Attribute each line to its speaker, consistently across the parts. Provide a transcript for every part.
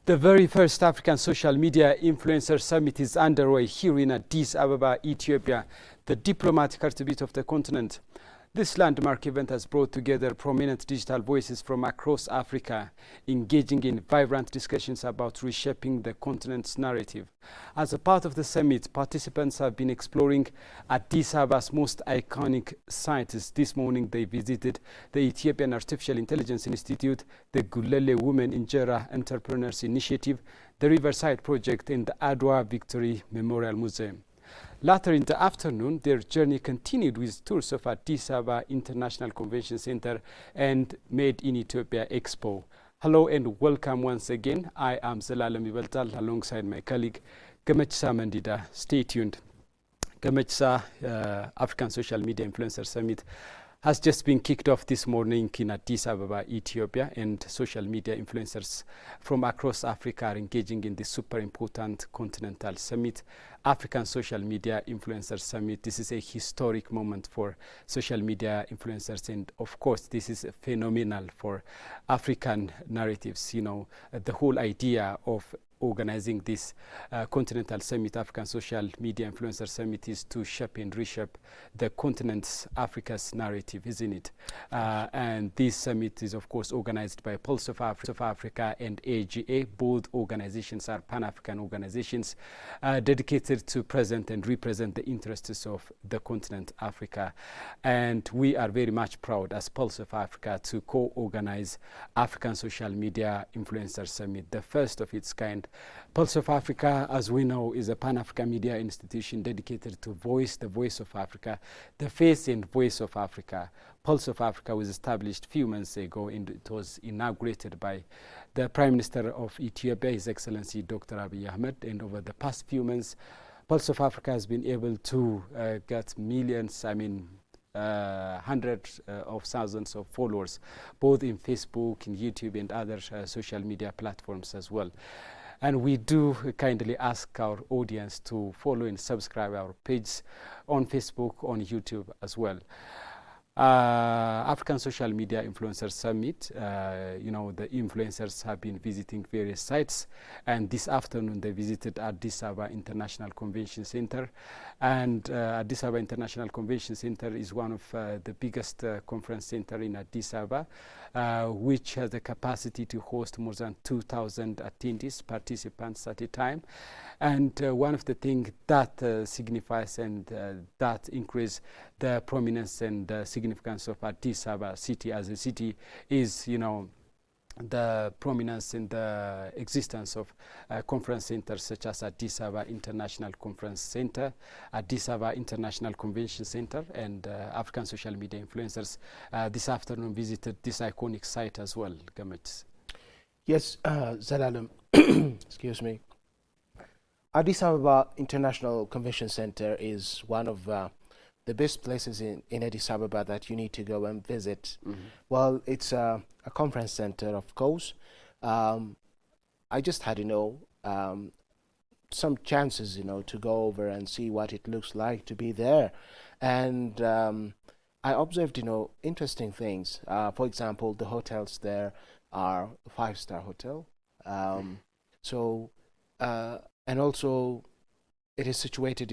Speaker 1: The very first African Social Media Influencer Summit is underway here in Addis Ababa, Ethiopia, the diplomatic heartbeat of the continent. This landmark event has brought together prominent digital voices from across Africa, engaging in vibrant discussions about reshaping the continent's narrative. As a part of the summit, participants have been exploring Addis Ababa's most iconic sites. This morning, they visited the Ethiopian Artificial Intelligence Institute, the Gulele Women in Jera Entrepreneurs Initiative, the Riverside Project, and the Adwa Victory Memorial Museum. Later in the afternoon, their journey continued with tours of Addis Ababa International Convention Center and Made in Ethiopia Expo. Hello and welcome once again. I am Zelalem Ibeltal alongside my colleague Gamachsa Mandida. Stay tuned. Gamachsa African Social Media Influencer Summit has just been kicked off this morning in Addis Ababa, Ethiopia, and social media influencers from across Africa are engaging in this super important continental summit, African Social Media Influencers Summit. This is a historic moment for social media influencers, and of course, this is phenomenal for African narratives. You know, the whole idea of organizing this continental summit, African Social Media Influencer Summit, is to shape and reshape the continent's Africa's narrative, isn't it? And this summit is, of course, organized by Pulse of Africa and AGA. Both organizations are Pan-African organizations dedicated to present and represent the interests of the continent Africa. And we are very much proud as Pulse of Africa to co-organize African Social Media Influencer Summit, the first of its kind. Pulse of Africa, as we know, is a Pan-African media institution dedicated to the voice of Africa, the face and voice of Africa. Pulse of Africa was established a few months ago, and it was inaugurated by the Prime Minister of Ethiopia, His Excellency Dr. Abiy Ahmed. And over the past few months, Pulse of Africa has been able to get millions, hundreds of thousands of followers, both in Facebook, in YouTube, and other social media platforms as well. And we do kindly ask our audience to follow and subscribe our page on Facebook, on YouTube as well. African Social Media Influencers Summit, you know, the influencers have been visiting various sites, and this afternoon they visited Addis Ababa International Convention Center. And Addis Ababa International Convention Center is one of the biggest conference center in Addis Ababa, which has the capacity to host more than 2,000 attendees, participants at a time. And one of the things that signifies and that increase the prominence and significance of Addis Ababa city as a city is, you know, the prominence in the existence of conference centers such as Addis Ababa International Conference Center, Addis Ababa International Convention Center, and African Social Media Influencers this afternoon visited this iconic site as well. Gamut.
Speaker 2: Yes, Zelalem, excuse me. Addis Ababa International Convention Center is one of the best places in Addis Ababa that you need to go and visit. Well, it's a conference center, of course. I just had, some chances, to go over and see what it looks like to be there. And I observed, interesting things. For example, the hotels there are a five-star hotel. And also it is situated,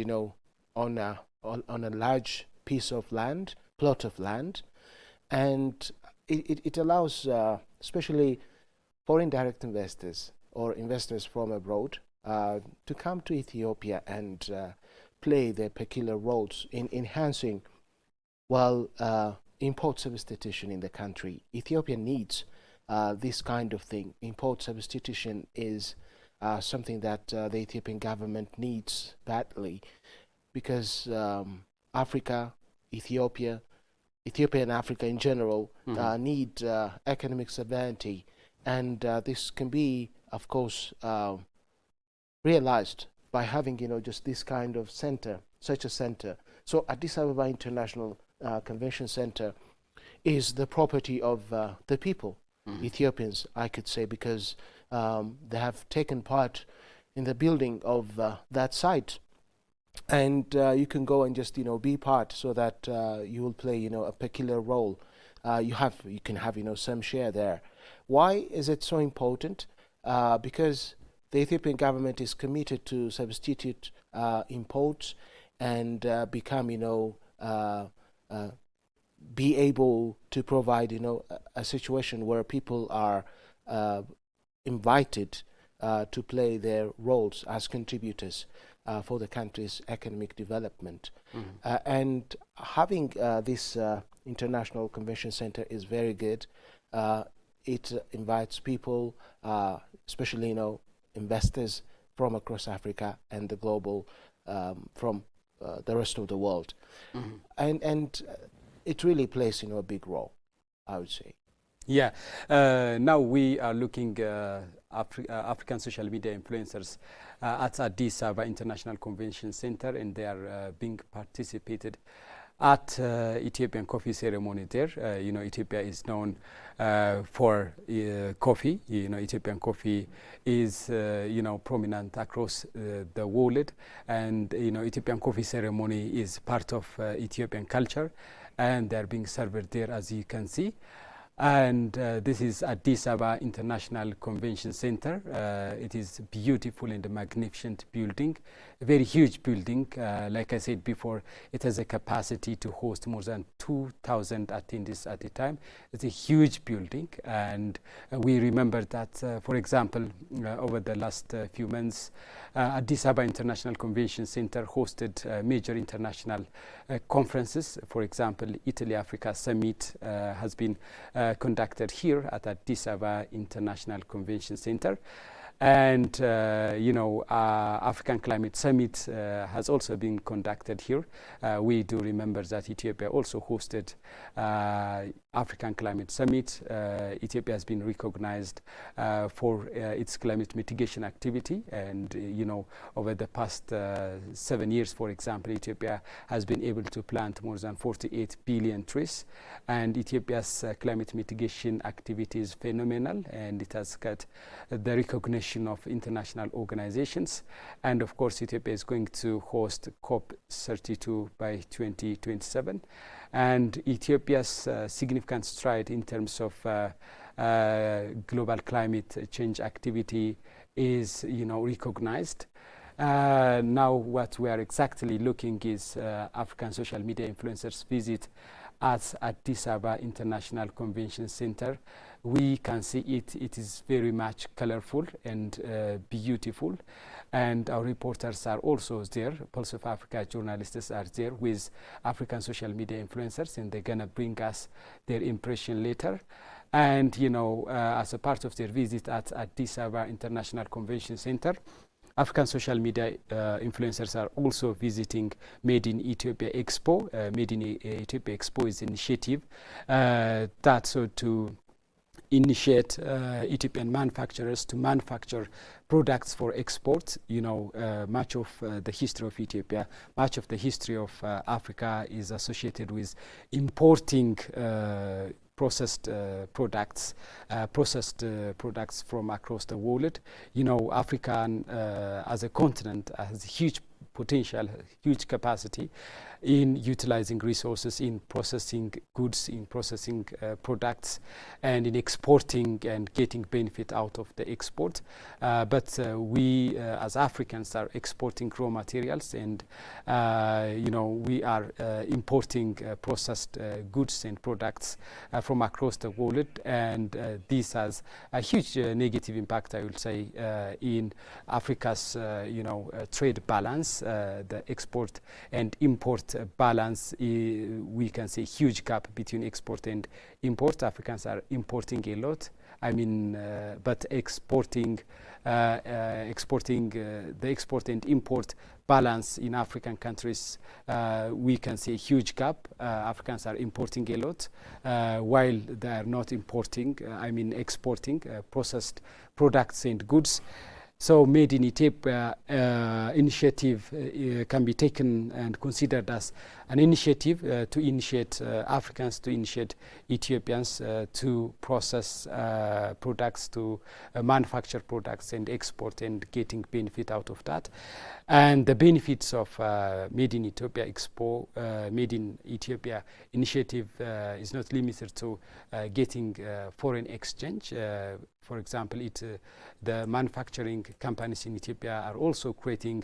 Speaker 2: on a large piece of land, plot of land, and it allows especially foreign direct investors or investors from abroad to come to Ethiopia and play their peculiar roles in enhancing, import substitution in the country. Ethiopia needs this kind of thing. Import substitution is something that the Ethiopian government needs badly, because Africa, Ethiopia and Africa in general need economic sovereignty, and this can be, of course, realized by having, just this kind of center, such a center. So Addis Ababa International Convention Center is the property of the people, Ethiopians, I could say, because they have taken part in the building of that site. And you can go and just be part, so that you will play a peculiar role. You can have some share there. Why is it so important? because the Ethiopian government is committed to substitute imports and become, be able to provide, a situation where people are invited to play their roles as contributors for the country's economic development. And having this international convention center is very good. It invites people, especially investors from across Africa and the global, from the rest of the world, and it really plays a big role, I would say.
Speaker 1: Yeah. Now we are looking African social media influencers at Addis Ababa International Convention Center, and they are being participated at Ethiopian coffee ceremony there. Ethiopia is known for coffee. Ethiopian coffee is prominent across the world, and Ethiopian coffee ceremony is part of Ethiopian culture, and they are being served there, as you can see. And this is Addis Ababa International Convention Center. It is beautiful and a magnificent building, a very huge building. Like I said before, it has a capacity to host more than 2,000 attendees at a time. It's a huge building, and we remember that, for example, over the last few months, Addis Ababa International Convention Center hosted major international conferences. For example, Italy-Africa Summit has been conducted here at Addis Ababa International Convention Center. And African Climate Summit has also been conducted here. We do remember that Ethiopia also hosted African Climate Summit. Ethiopia has been recognized for its climate mitigation activity, and over the past 7 years, for example, Ethiopia has been able to plant more than 48 billion trees, and Ethiopia's climate mitigation activity is phenomenal, and it has got the recognition of international organizations. And of course, Ethiopia is going to host COP32 by 2027, and Ethiopia's significant stride in terms of global climate change activity is recognized. Now what we are exactly looking is African social media influencers visit at Addis Ababa International Convention Center. We can see it is very much colorful and beautiful, and our reporters are also there. Pulse of Africa journalists are there with African social media influencers, and they're gonna bring us their impression later. And as a part of their visit at Addis Ababa International Convention Center, African social media influencers are also visiting Made in Ethiopia Expo. Made in Ethiopia Expo is an initiative that's to initiate Ethiopian manufacturers to manufacture products for export. Much of the history of Ethiopia, much of the history of Africa is associated with importing processed products from across the world. Africa as a continent has huge potential, huge capacity in utilizing resources, in processing goods, in processing products, and in exporting and getting benefit out of the export. But we as Africans are exporting raw materials, and we are importing processed goods and products from across the world, and this has a huge negative impact, I would say, in Africa's trade balance, the export and import balance. We can see huge gap between export and import. Africans are importing a lot, but exporting the export and import balance in African countries, we can see a huge gap. Africans are importing a lot, while they are not exporting processed products and goods. So Made in Ethiopia initiative can be taken and considered as an initiative to initiate Africans, to initiate Ethiopians to process products, to manufacture products and export, and getting benefit out of that. And the benefits of Made in Ethiopia Expo, Made in Ethiopia initiative is not limited to getting foreign exchange For example, the manufacturing companies in Ethiopia are also creating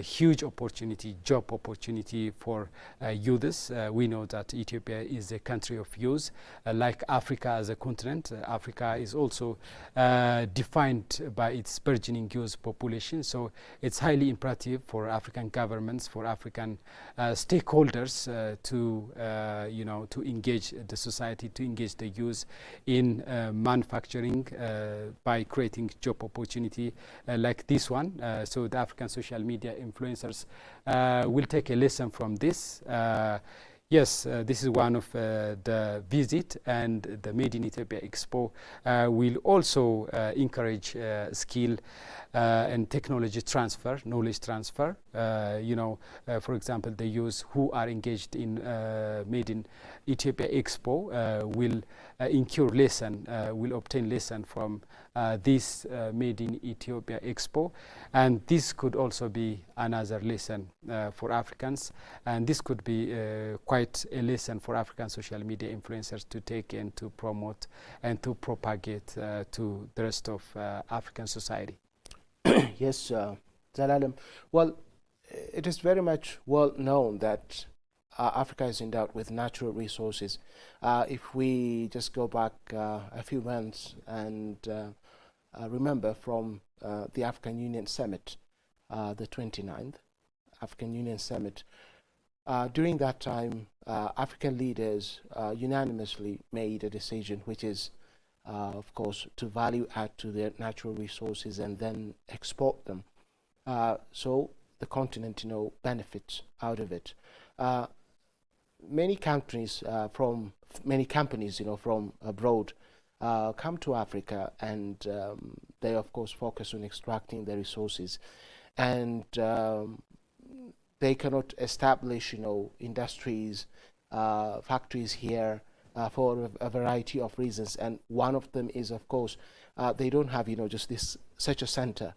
Speaker 1: huge opportunity, job opportunity for youths. We know that Ethiopia is a country of youth, like Africa as a continent. Africa is also defined by its burgeoning youth population. So it's highly imperative for African governments, for African stakeholders to engage the society, to engage the youth in manufacturing by creating job opportunity like this one. So the African social media influencers will take a lesson from this. Yes, this is one of the visit, and the Made in Ethiopia Expo will also encourage skill and technology transfer, knowledge transfer. For example, the youth who are engaged in Made in Ethiopia Expo will incur lesson, will obtain lesson from this Made in Ethiopia Expo, and this could also be another lesson for Africans, and this could be quite a lesson for African social media influencers to take and to promote and to propagate to the rest of African society.
Speaker 2: Yes, Zalalem. Well, it is very much well known that Africa is endowed with natural resources. If we just go back a few months and remember from the African Union Summit, the 29th African Union Summit, during that time, African leaders unanimously made a decision, which is, of course, to value add to their natural resources and then export them. So the continent, benefits out of it. Many countries from many companies, from abroad come to Africa, and they, of course, focus on extracting the resources, and they cannot establish, industries, factories here for a variety of reasons, and one of them is, of course, they don't have, just such a center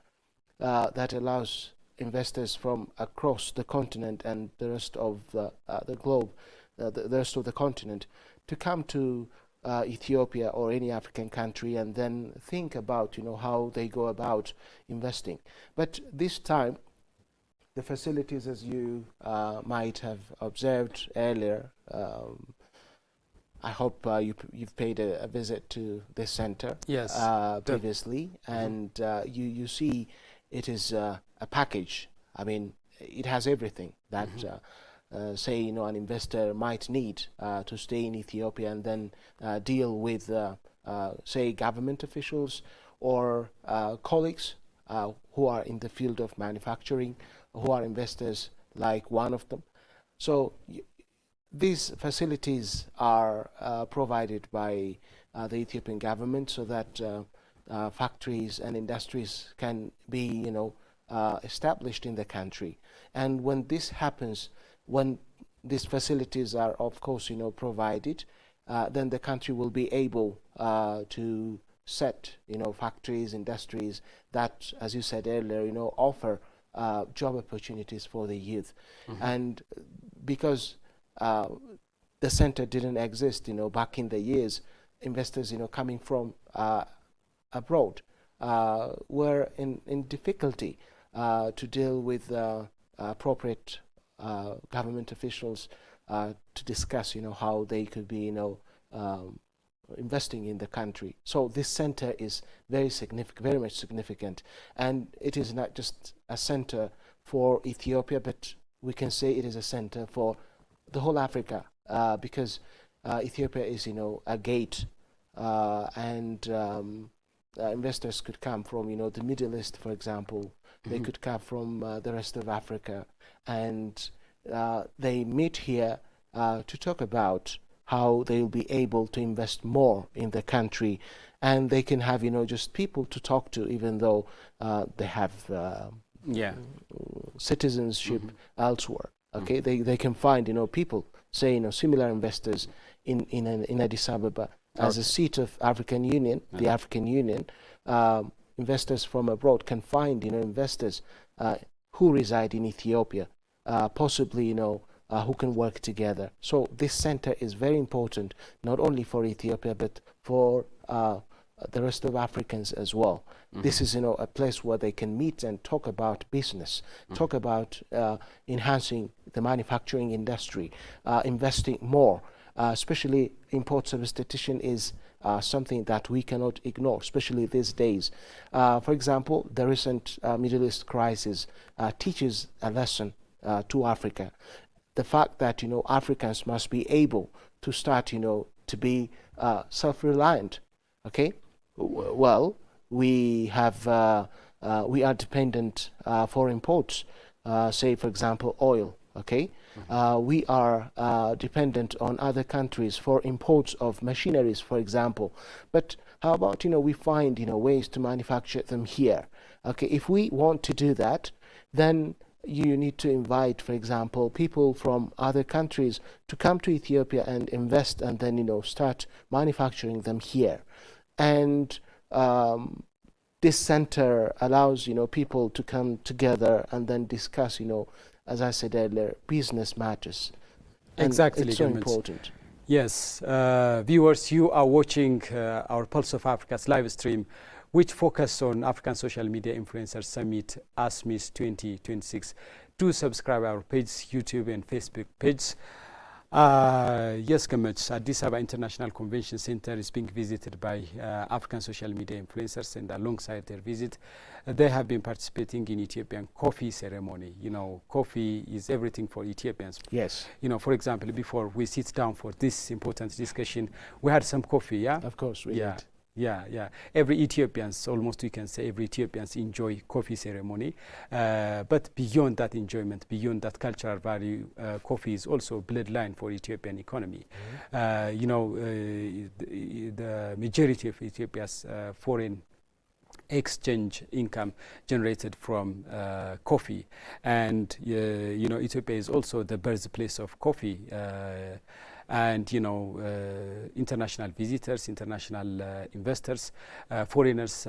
Speaker 2: that allows investors from across the continent and the rest of the globe, the rest of the continent, to come to Ethiopia or any African country and then think about, how they go about investing. But this time, the facilities, as you might have observed earlier, I hope you've paid a visit to this center.
Speaker 1: Yes,
Speaker 2: previously, and you see it is a package. I mean, it has everything that say an investor might need to stay in Ethiopia and then deal with say government officials or colleagues who are in the field of manufacturing, who are investors like one of them. So these facilities are provided by the Ethiopian government so that factories and industries can be, established in the country. And when this happens, when these facilities are, of course, provided, then the country will be able to set, factories, industries that, as you said earlier, offer job opportunities for the youth. And because the center didn't exist, back in the years, investors, coming from abroad were in difficulty to deal with appropriate government officials to discuss, how they could be, investing in the country. So this center is very significant, very much significant, and it is not just a center for Ethiopia, but we can say it is a center for the whole Africa, because Ethiopia is, a gate, and investors could come from, the Middle East, for example. They could come from the rest of Africa, and they meet here to talk about how they will be able to invest more in the country, and they can have, just people to talk to, even though they have citizenship elsewhere. Okay, they can find, people, say, similar investors in Addis Ababa as a seat of African Union, the African Union. Investors from abroad can find, investors who reside in Ethiopia, possibly, who can work together. So this center is very important, not only for Ethiopia, but for the rest of Africans as well. This is, a place where they can meet and talk about business, talk about enhancing the manufacturing industry, investing more, especially import substitution is something that we cannot ignore, especially these days. For example, the recent Middle East crisis teaches a lesson to Africa. The fact that, Africans must be able to start, to be self-reliant. Okay, well, we are dependent for imports, say for example oil. Okay, we are dependent on other countries for imports of machineries, for example. But how about, we find, ways to manufacture them here? Okay, if we want to do that, then you need to invite, for example, people from other countries to come to Ethiopia and invest, and then, start manufacturing them here. And this center allows, people to come together and then discuss, as I said earlier, business matters. And
Speaker 1: exactly,
Speaker 2: it's so important.
Speaker 1: Yes, viewers, you are watching our Pulse of Africa's live stream, which focus on African Social Media Influencer Summit Asmis 2026. Do subscribe our page, YouTube and Facebook page. Yes, Addis Ababa International Convention Center is being visited by African social media influencers, and alongside their visit, they have been participating in Ethiopian coffee ceremony. Coffee is everything for Ethiopians.
Speaker 2: Yes.
Speaker 1: For example, before we sit down for this important discussion, we had some coffee, yeah?
Speaker 2: Of course, we did.
Speaker 1: Yeah. Every Ethiopians, almost we can say every Ethiopians enjoy coffee ceremony. But beyond that enjoyment, beyond that cultural value, coffee is also bloodline for Ethiopian economy. The majority of Ethiopia's foreign exchange income generated from coffee, and Ethiopia is also the birthplace of coffee. And international visitors, international investors, foreigners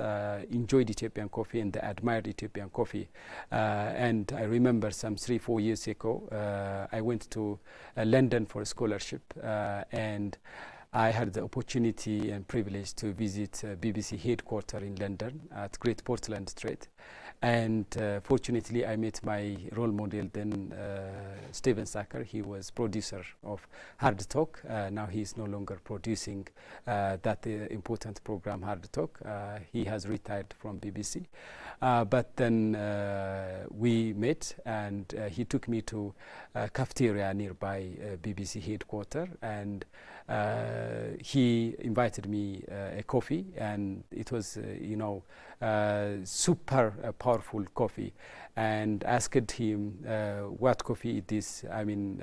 Speaker 1: enjoyed Ethiopian coffee and they admired Ethiopian coffee. And I remember some 3-4 years ago, I went to London for a scholarship, and I had the opportunity and privilege to visit BBC headquarters in London at Great Portland Street. And fortunately, I met my role model then, Steven Sacker. He was producer of Hard Talk. Now he is no longer producing that important program, Hard Talk. He has retired from BBC. But then we met, and he took me to a cafeteria nearby BBC headquarters, and he invited me a coffee, and it was, super powerful coffee, and asked him what coffee it is. I mean,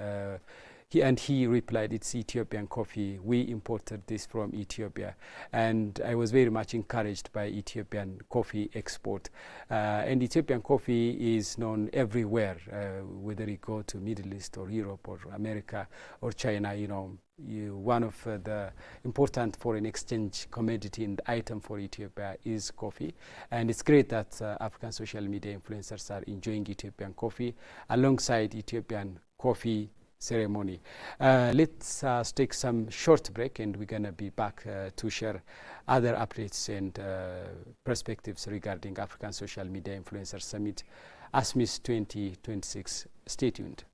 Speaker 1: he replied, it's Ethiopian coffee. We imported this from Ethiopia. And I was very much encouraged by Ethiopian coffee export. And Ethiopian coffee is known everywhere, whether you go to Middle East or Europe or America or China, one of the important foreign exchange commodity and item for Ethiopia is coffee. And it's great that African social media influencers are enjoying Ethiopian coffee alongside Ethiopian coffee ceremony. Let's take some short break, and we're going to be back to share other updates and perspectives regarding African Social Media Influencer Summit Asmis 2026. Stay tuned.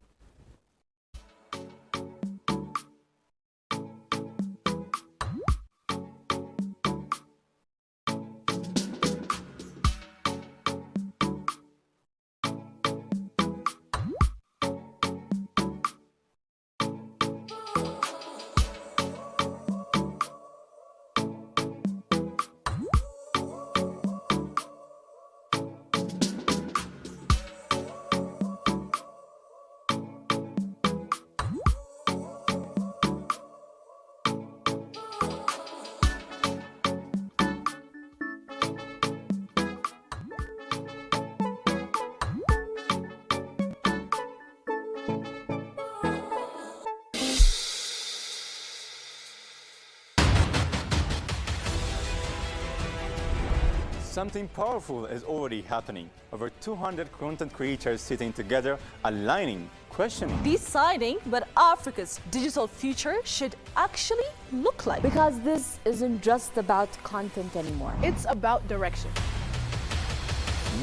Speaker 3: Something powerful is already happening. Over 200 content creators sitting together, aligning, questioning.
Speaker 4: Deciding what Africa's digital future should actually look like.
Speaker 5: Because this isn't just about content anymore.
Speaker 6: It's about direction.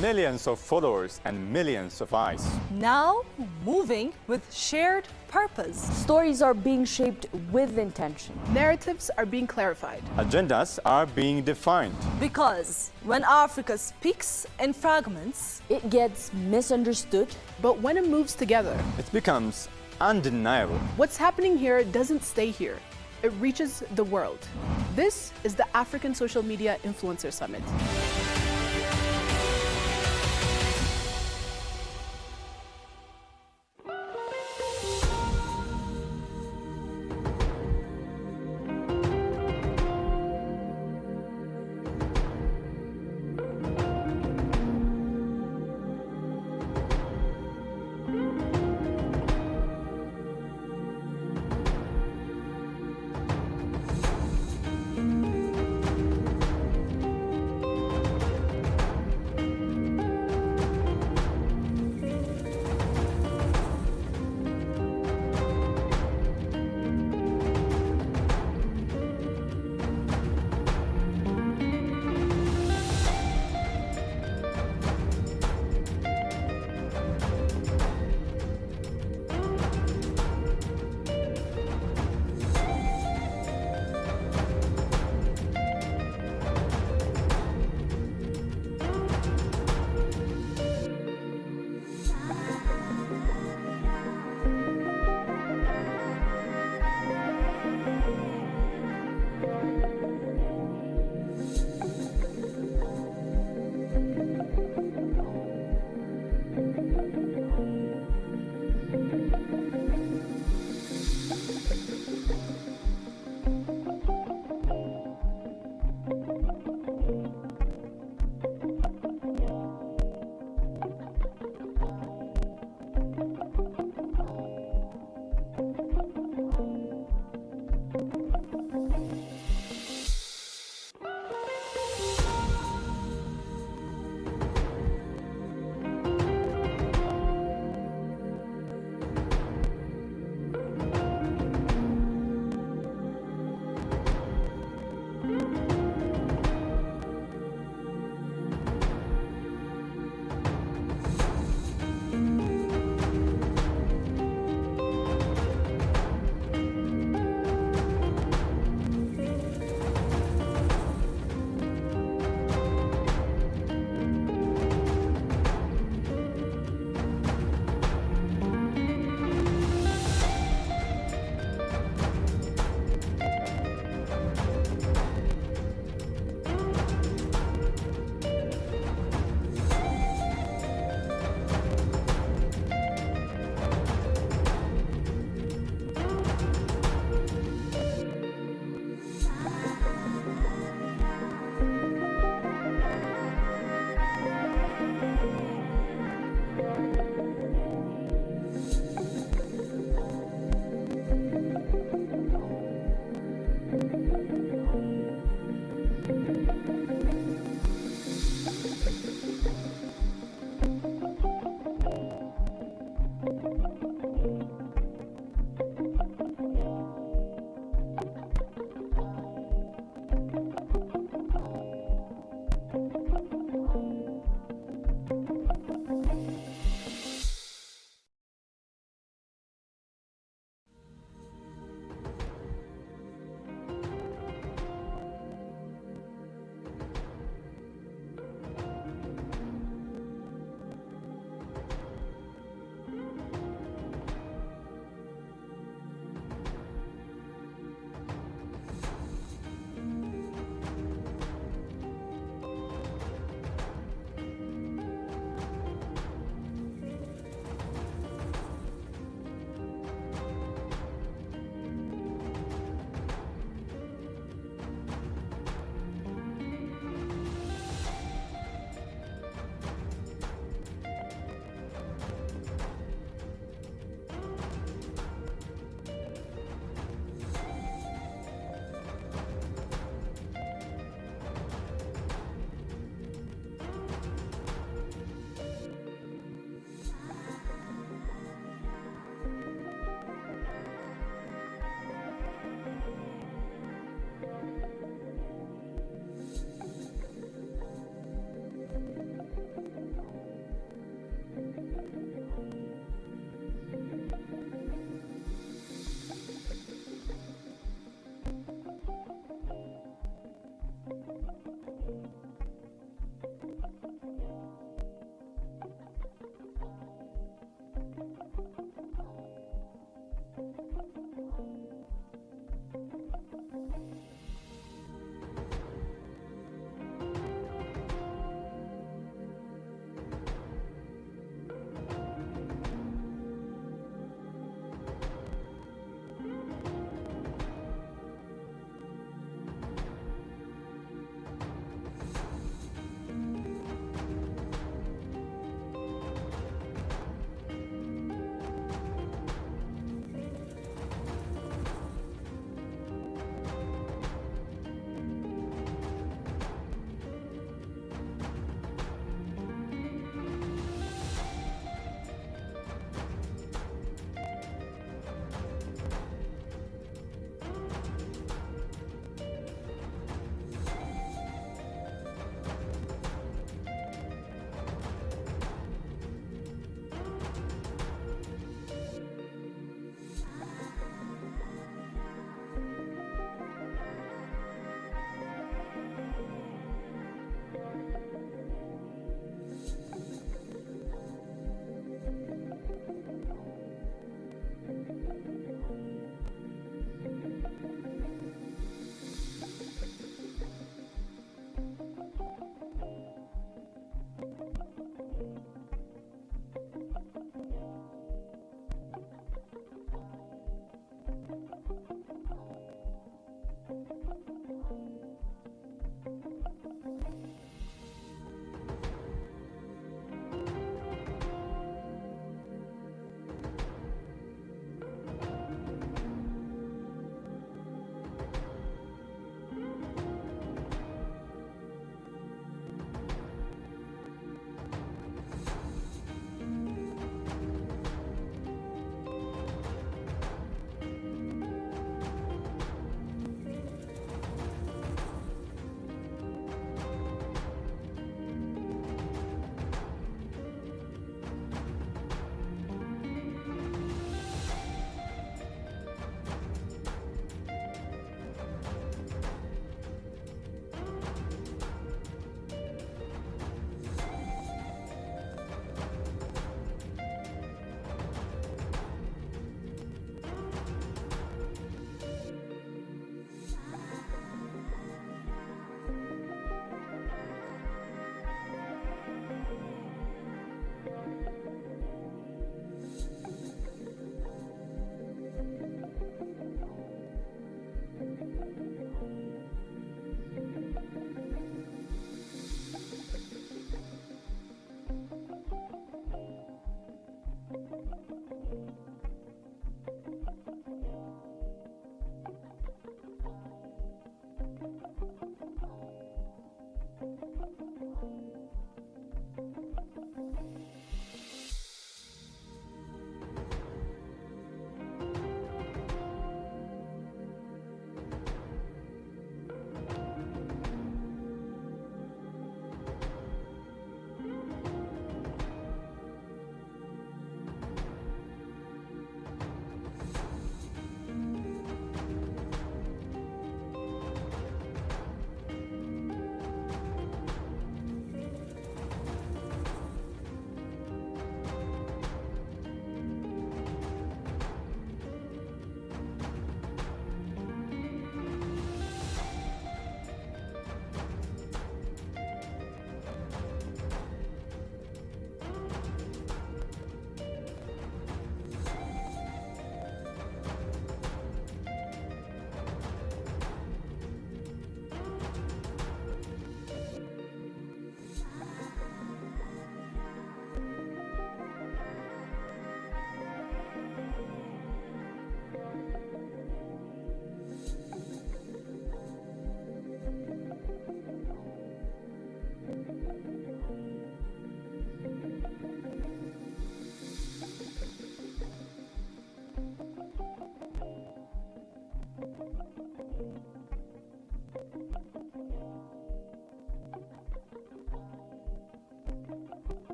Speaker 3: Millions of followers and millions of eyes.
Speaker 4: Now moving with shared purpose.
Speaker 5: Stories are being shaped with intention.
Speaker 6: Narratives are being clarified.
Speaker 3: Agendas are being defined.
Speaker 4: Because when Africa speaks in fragments,
Speaker 5: It gets misunderstood.
Speaker 6: But when it moves together,
Speaker 3: It becomes undeniable.
Speaker 6: what's happening here doesn't stay here. It reaches the world. This is the African Social Media Influencer Summit.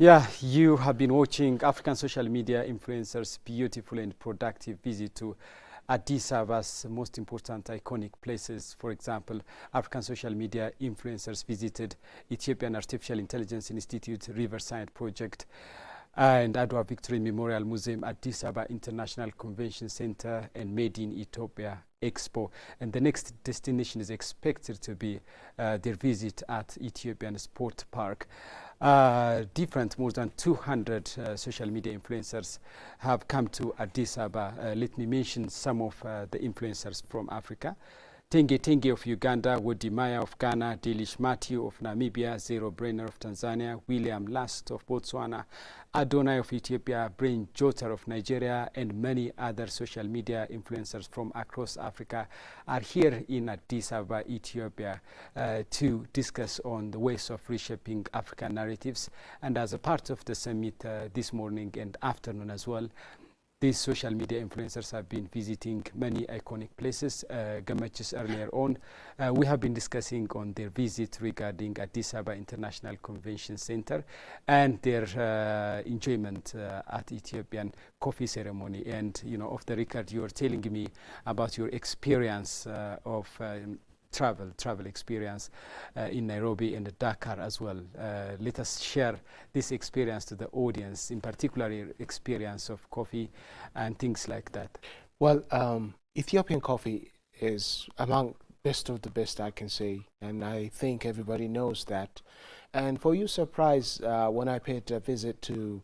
Speaker 1: Yeah, you have been watching African social media influencers' beautiful and productive visit to Addis Ababa's most important iconic places. For example, African social media influencers visited Ethiopian Artificial Intelligence Institute Riverside Project and Adwa Victory Memorial Museum, Addis Ababa International Convention Center, and Made in Ethiopia Expo. And the next destination is expected to be their visit at Ethiopian Sport Park. More than 200 social media influencers have come to Addis Ababa. Let me mention some of the influencers from Africa. Tenge of Uganda, Wodi Maya of Ghana, Delish Matthew of Namibia, Zero Brainer of Tanzania, William Last of Botswana, Adonai of Ethiopia, Brain Jotar of Nigeria, and many other social media influencers from across Africa are here in Addis Ababa, Ethiopia, to discuss on the ways of reshaping African narratives. And as a part of the summit this morning and afternoon as well, these social media influencers have been visiting many iconic places. Gamachis earlier on, we have been discussing on their visit regarding Addis Ababa International Convention Center and their enjoyment at Ethiopian coffee ceremony. And, you know, off the record, you were telling me about your experience of travel experience in Nairobi and Dakar as well. Let us share this experience to the audience, in particular your experience of coffee and things like that.
Speaker 2: Well, Ethiopian coffee is among best of the best, I can say, and I think everybody knows that. And for your surprise, when I paid a visit to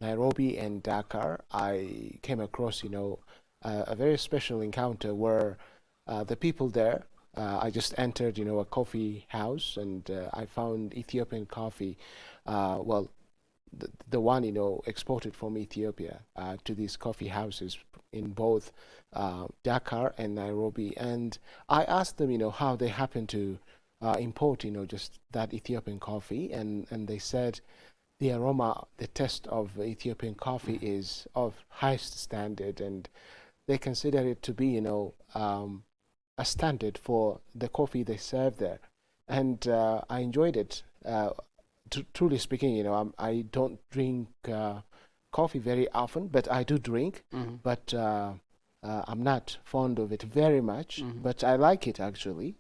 Speaker 2: Nairobi and Dakar, I came across, you know, a very special encounter where the people there, I just entered, you know, a coffee house, and I found Ethiopian coffee, well, the one, you know, exported from Ethiopia to these coffee houses in both Dakar and Nairobi. And I asked them, you know, how they happen to import, you know, just that Ethiopian coffee, and they said the aroma, the taste of Ethiopian coffee is of highest standard, and they consider it to be, you know, a standard for the coffee they serve there. And I enjoyed it. Truly speaking, you know, I don't drink coffee very often, but I do drink. But I'm not fond of it very much, but I like it actually.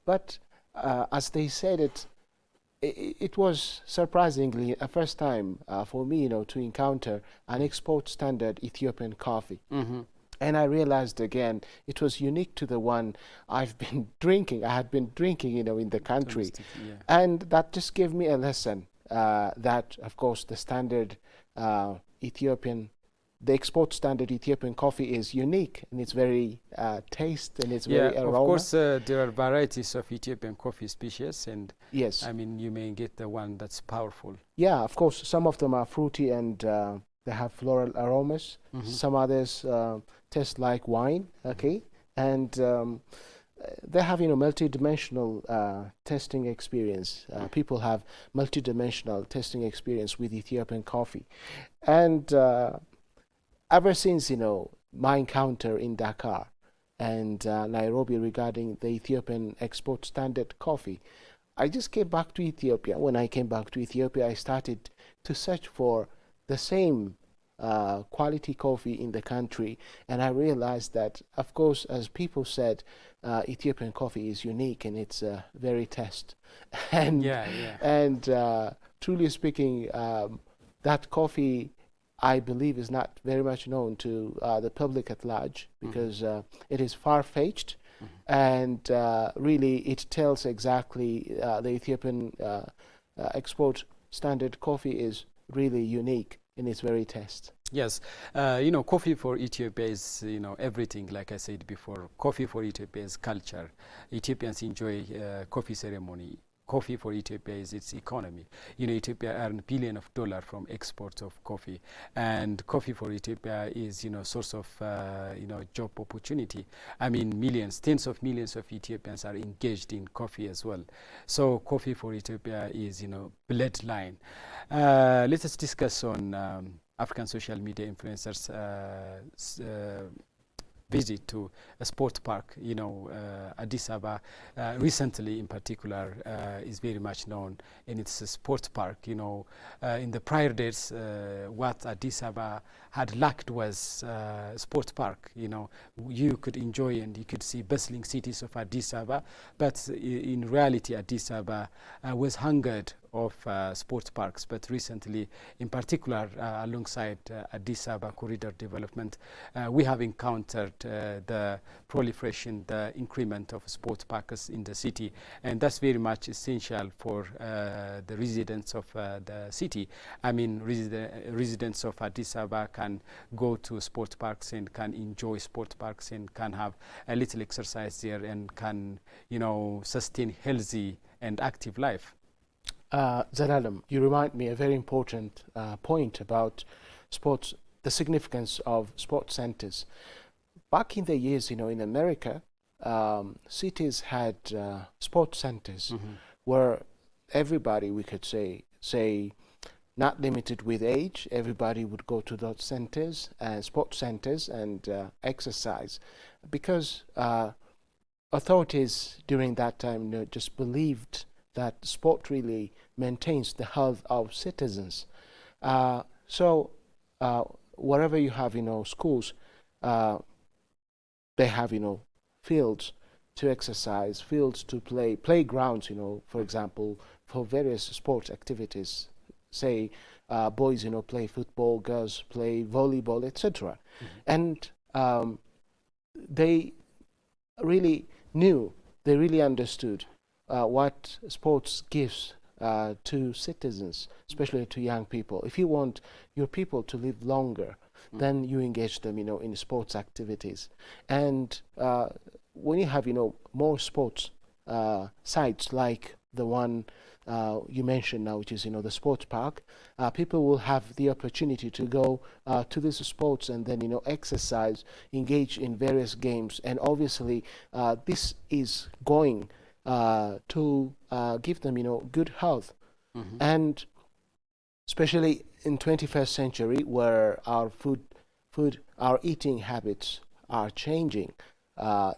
Speaker 2: But as they said it was surprisingly a first time for me, you know, to encounter an export standard Ethiopian coffee. And I realized again, it was unique to the one I've been drinking. I had been drinking, you know, in the country. And that just gave me a lesson that, of course, the standard Ethiopian, the export standard Ethiopian coffee is unique, and it's very taste, and it's very aroma.
Speaker 1: Of course, there are varieties of Ethiopian coffee species, and
Speaker 2: yes,
Speaker 1: I mean, you may get the one that's powerful.
Speaker 2: Yeah, of course, some of them are fruity and they have floral aromas. Some others taste like wine, okay, and they have, you know, multi-dimensional tasting experience. People have multi-dimensional tasting experience with Ethiopian coffee, and ever since, you know, my encounter in Dakar and Nairobi regarding the Ethiopian export standard coffee, I just came back to Ethiopia. When I came back to Ethiopia, I started to search for the same quality coffee in the country, and I realized that, of course, as people said, Ethiopian coffee is unique and it's very taste. And and truly speaking, that coffee, I believe, is not very much known to the public at large, because it is far-fetched, and really it tells exactly the Ethiopian export standard coffee is really unique in its very taste.
Speaker 1: Yes, you know, coffee for Ethiopia is, you know, everything. Like I said before, coffee for Ethiopia is culture. Ethiopians enjoy coffee ceremony. Coffee for Ethiopia is its economy. You know, Ethiopia earns billions of dollars from export of coffee, and coffee for Ethiopia is, you know, source of, you know, job opportunity. I mean, millions, tens of millions of Ethiopians are engaged in coffee as well. So coffee for Ethiopia is, you know, bloodline. Let us discuss on African social media influencers visit to a sport park. You know, Addis Ababa recently in particular is very much known in its sport park. You know, in the prior days, what Addis Ababa had lacked was sport park. You know, you could enjoy and you could see bustling cities of Addis Ababa, but in reality Addis Ababa was hungered of sports parks. But recently, in particular, alongside Addis Ababa corridor development, we have encountered the proliferation, the increment of sports parks in the city, and that's very much essential for the residents of the city. I mean, residents of Addis Ababa can go to sport parks and can enjoy sport parks and can have a little exercise there and can, you know, sustain healthy and active life.
Speaker 2: Zalalam, you remind me a very important point about sports, the significance of sports centers. Back in the years, you know, in America, cities had sports centers where everybody, we could say, not limited with age, everybody would go to those centers and sports centers and exercise, because authorities during that time, you know, just believed that sport really maintains the health of citizens. So wherever you have, you know, schools, they have, you know, fields to exercise, fields to play, playgrounds, you know, for example, for various sports activities. Say boys, you know, play football, girls play volleyball, etc. And they really knew, they really understood what sports gives to citizens, especially to young people. If you want your people to live longer, then you engage them, you know, in sports activities. And when you have, you know, more sports sites like the one you mentioned now, which is, you know, the sports park, people will have the opportunity to go to these sports and then, you know, exercise, engage in various games. And obviously this is going to give them, you know, good health. And especially in 21st century, where our our eating habits are changing,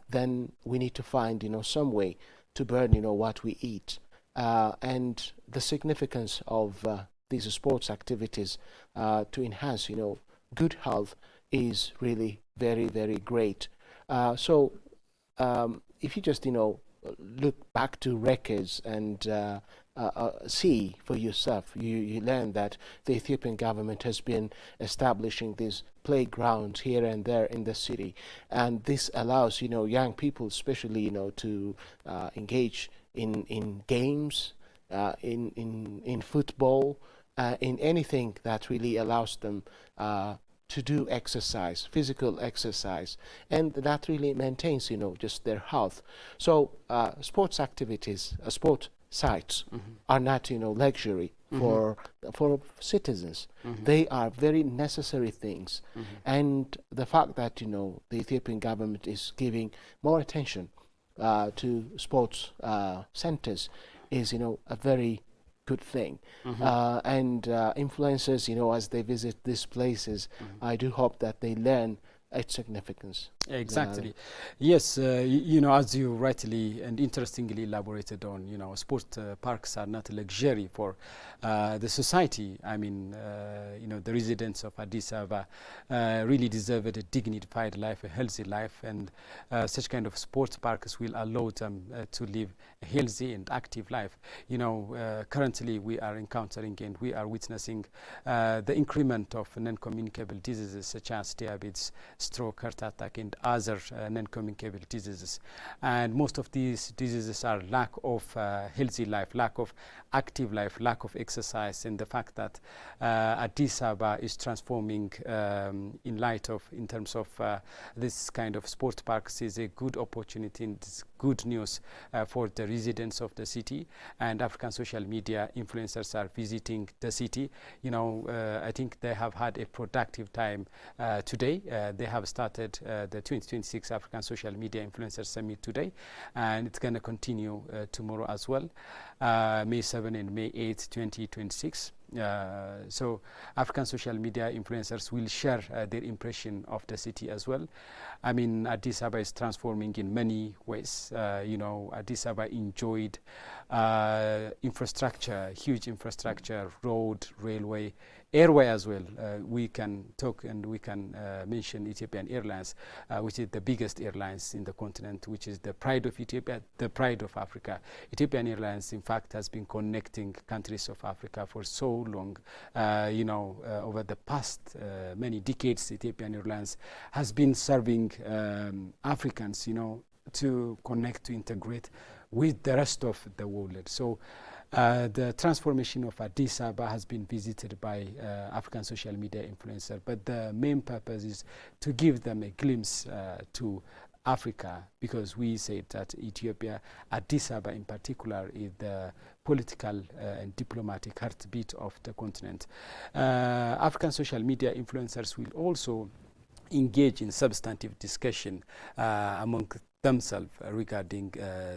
Speaker 2: then we need to find, you know, some way to burn, you know, what we eat. And the significance of these sports activities to enhance, you know, good health is really very, very great. So if you just, you know, look back to records and see for yourself, you learn that the Ethiopian government has been establishing these playgrounds here and there in the city, and this allows, you know, young people especially, you know, to engage in games, in football, in anything that really allows them to do exercise, physical exercise, and that really maintains, you know, just their health. So sports activities, sport sites are not, you know, luxury for citizens. They are very necessary things. And the fact that, you know, the Ethiopian government is giving more attention to sports centers is, you know, a very good thing. And influencers, you know, as they visit these places, I do hope that they learn its significance.
Speaker 1: Exactly. Yes, you know, as you rightly and interestingly elaborated on, you know, sport parks are not a luxury for the society. I mean, you know, the residents of Addis Ababa really deserve a dignified life, a healthy life, and such kind of sports parks will allow them to live a healthy and active life. You know, currently we are encountering and we are witnessing the increment of non-communicable diseases such as diabetes, stroke, heart attack, and other non-communicable diseases. And most of these diseases are lack of healthy life, lack of active life, lack of exercise, and the fact that Addis Ababa is transforming in terms of this kind of sport parks is a good opportunity and it's good news for the residents of the city. And African social media influencers are visiting the city. You know, I think they have had a productive time today. They have started the 2026 African Social Media Influencers Summit today, and it's going to continue tomorrow as well, May 7 and May 8, 2026. So African social media influencers will share their impression of the city as well. I mean, Addis Ababa is transforming in many ways. You know, Addis Ababa enjoyed infrastructure, huge infrastructure, road, railway, airway as well. We can talk and we can mention Ethiopian Airlines, which is the biggest airlines in the continent, which is the pride of Ethiopia, the pride of Africa. Ethiopian Airlines, in fact, has been connecting countries of Africa for so long. You know, over the past many decades, Ethiopian Airlines has been serving Africans, you know, to connect, to integrate with the rest of the world. So the transformation of Addis Ababa has been visited by African social media influencers, but the main purpose is to give them a glimpse to Africa, because we said that Ethiopia, Addis Ababa in particular, is the political and diplomatic heartbeat of the continent. African social media influencers will also engage in substantive discussion among themselves regarding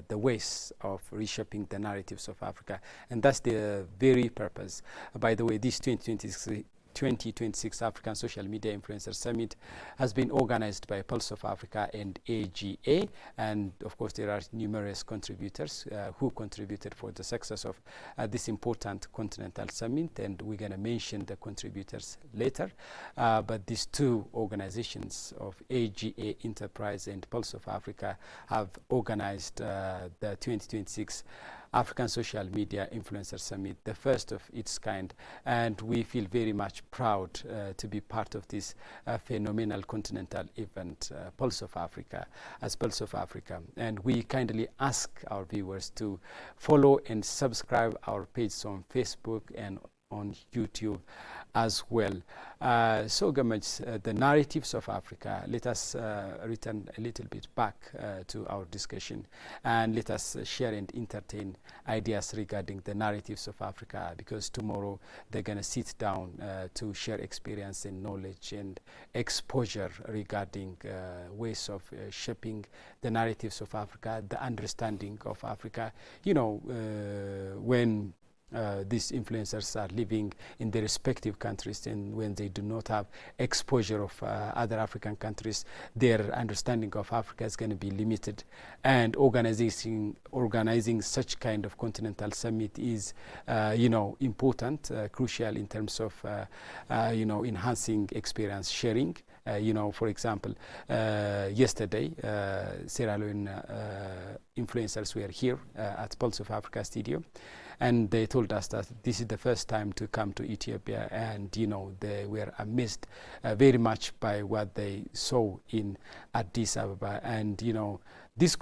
Speaker 1: the ways of reshaping the narratives of Africa, and that's the very purpose. By the way, this 2026 African Social Media Influencer Summit has been organized by Pulse of Africa and AGA, and of course there are numerous contributors who contributed for the success of this important continental summit, and we're going to mention the contributors later. But these two organizations of AGA Enterprise and Pulse of Africa have organized the 2026 African Social Media Influencer Summit, the first of its kind, and we feel very much proud to be part of this phenomenal continental event, Pulse of Africa, as Pulse of Africa. And we kindly ask our viewers to follow and subscribe our page on Facebook and on YouTube as well. So Gamaj, the narratives of Africa, let us return a little bit back to our discussion, and let us share and entertain ideas regarding the narratives of Africa, because tomorrow they're going to sit down to share experience and knowledge and exposure regarding ways of shaping the narratives of Africa, the understanding of Africa. You know, when these influencers are living in their respective countries, and when they do not have exposure of other African countries, their understanding of Africa is going to be limited. And organizing such kind of continental summit is, you know, important, crucial in terms of, you know, enhancing experience sharing. You know, for example, yesterday, Sierra Leone influencers were here at Pulse of Africa studio, and they told us that this is the first time to come to Ethiopia, and you know, they were amazed very much by what they saw in Addis Ababa. And you know, this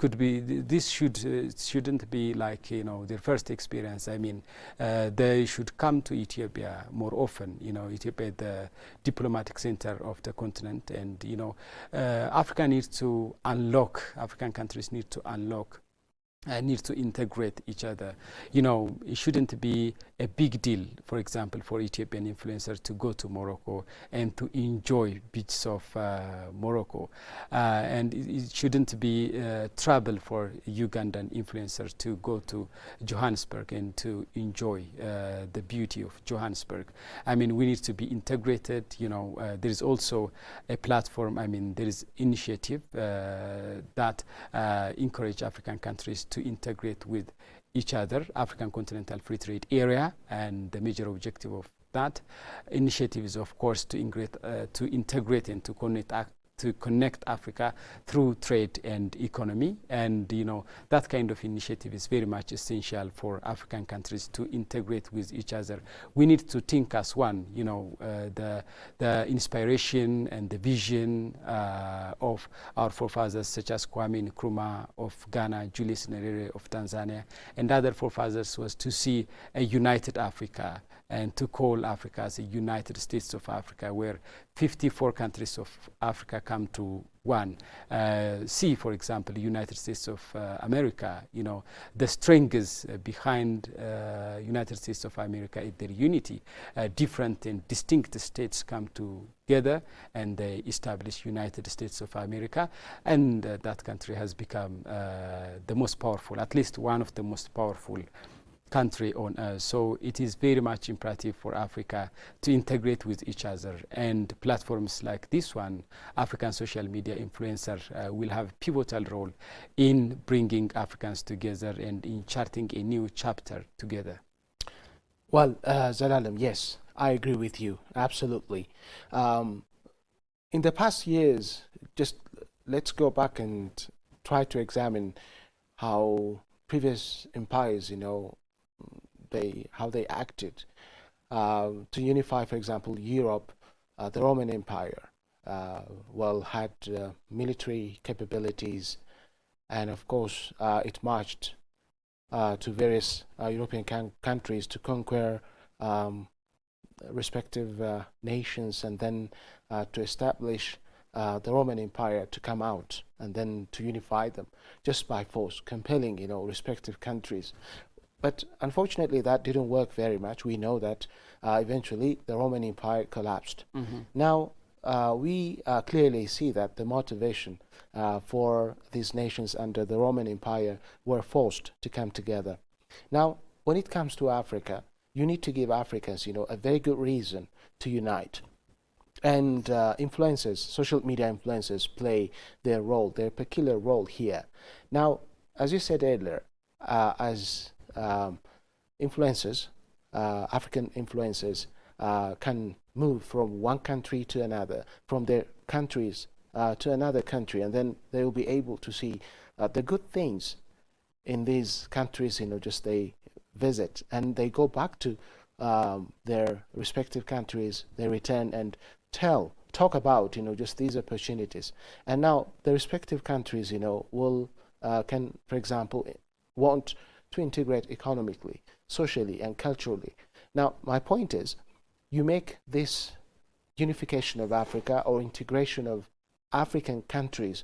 Speaker 1: shouldn't be like, you know, their first experience. I mean, they should come to Ethiopia more often. You know, Ethiopia is the diplomatic center of the continent, and you know, Africa needs to unlock. African countries need to unlock. Need to integrate each other. You know, it shouldn't be a big deal, for example, for Ethiopian influencers to go to Morocco and to enjoy beaches of Morocco. And it shouldn't be trouble for Ugandan influencers to go to Johannesburg and to enjoy the beauty of Johannesburg. I mean, we need to be integrated. You know, there is also a platform, I mean, there is initiative that encourage African countries to integrate with each other, African Continental Free Trade Area, and the major objective of that initiative is, of course, to integrate and to connect Africa through trade and economy. And you know, that kind of initiative is very much essential for African countries to integrate with each other. We need to think as one. You know, the inspiration and the vision of our forefathers, such as Kwame Nkrumah of Ghana, Julius Nyerere of Tanzania, and other forefathers, was to see a united Africa and to call Africa as a United States of Africa, where 54 countries of Africa come to one. See, for example, the United States of America. You know, the strength is behind United States of America is their unity. Different and distinct states come together and they establish United States of America, and that country has become the most powerful, at least one of the most powerful country on earth. So it is very much imperative for Africa to integrate with each other, and platforms like this one, African social media influencer, will have a pivotal role in bringing Africans together and in charting a new chapter together.
Speaker 2: Well, Zelalem, yes, I agree with you, absolutely. In the past years, just let's go back and try to examine how previous empires, how they acted to unify, for example, Europe. The Roman Empire, had military capabilities, and of course it marched to various European countries to conquer respective nations, and then to establish the Roman Empire, to come out and then to unify them just by force, compelling respective countries. But unfortunately, that didn't work very much. We know that eventually the Roman Empire collapsed. Now, we clearly see that the motivation for these nations under the Roman Empire were forced to come together. Now, when it comes to Africa, you need to give Africans, a very good reason to unite. And influencers, social media influencers, play their role, their peculiar role here. Now, as you said earlier, as influencers, African influencers can move from one country to another, from their countries to another country, and then they will be able to see the good things in these countries. Just they visit and they go back to their respective countries. They return and talk about just these opportunities. And now the respective countries will can, for example, want to integrate economically, socially, and culturally. Now, my point is, you make this unification of Africa or integration of African countries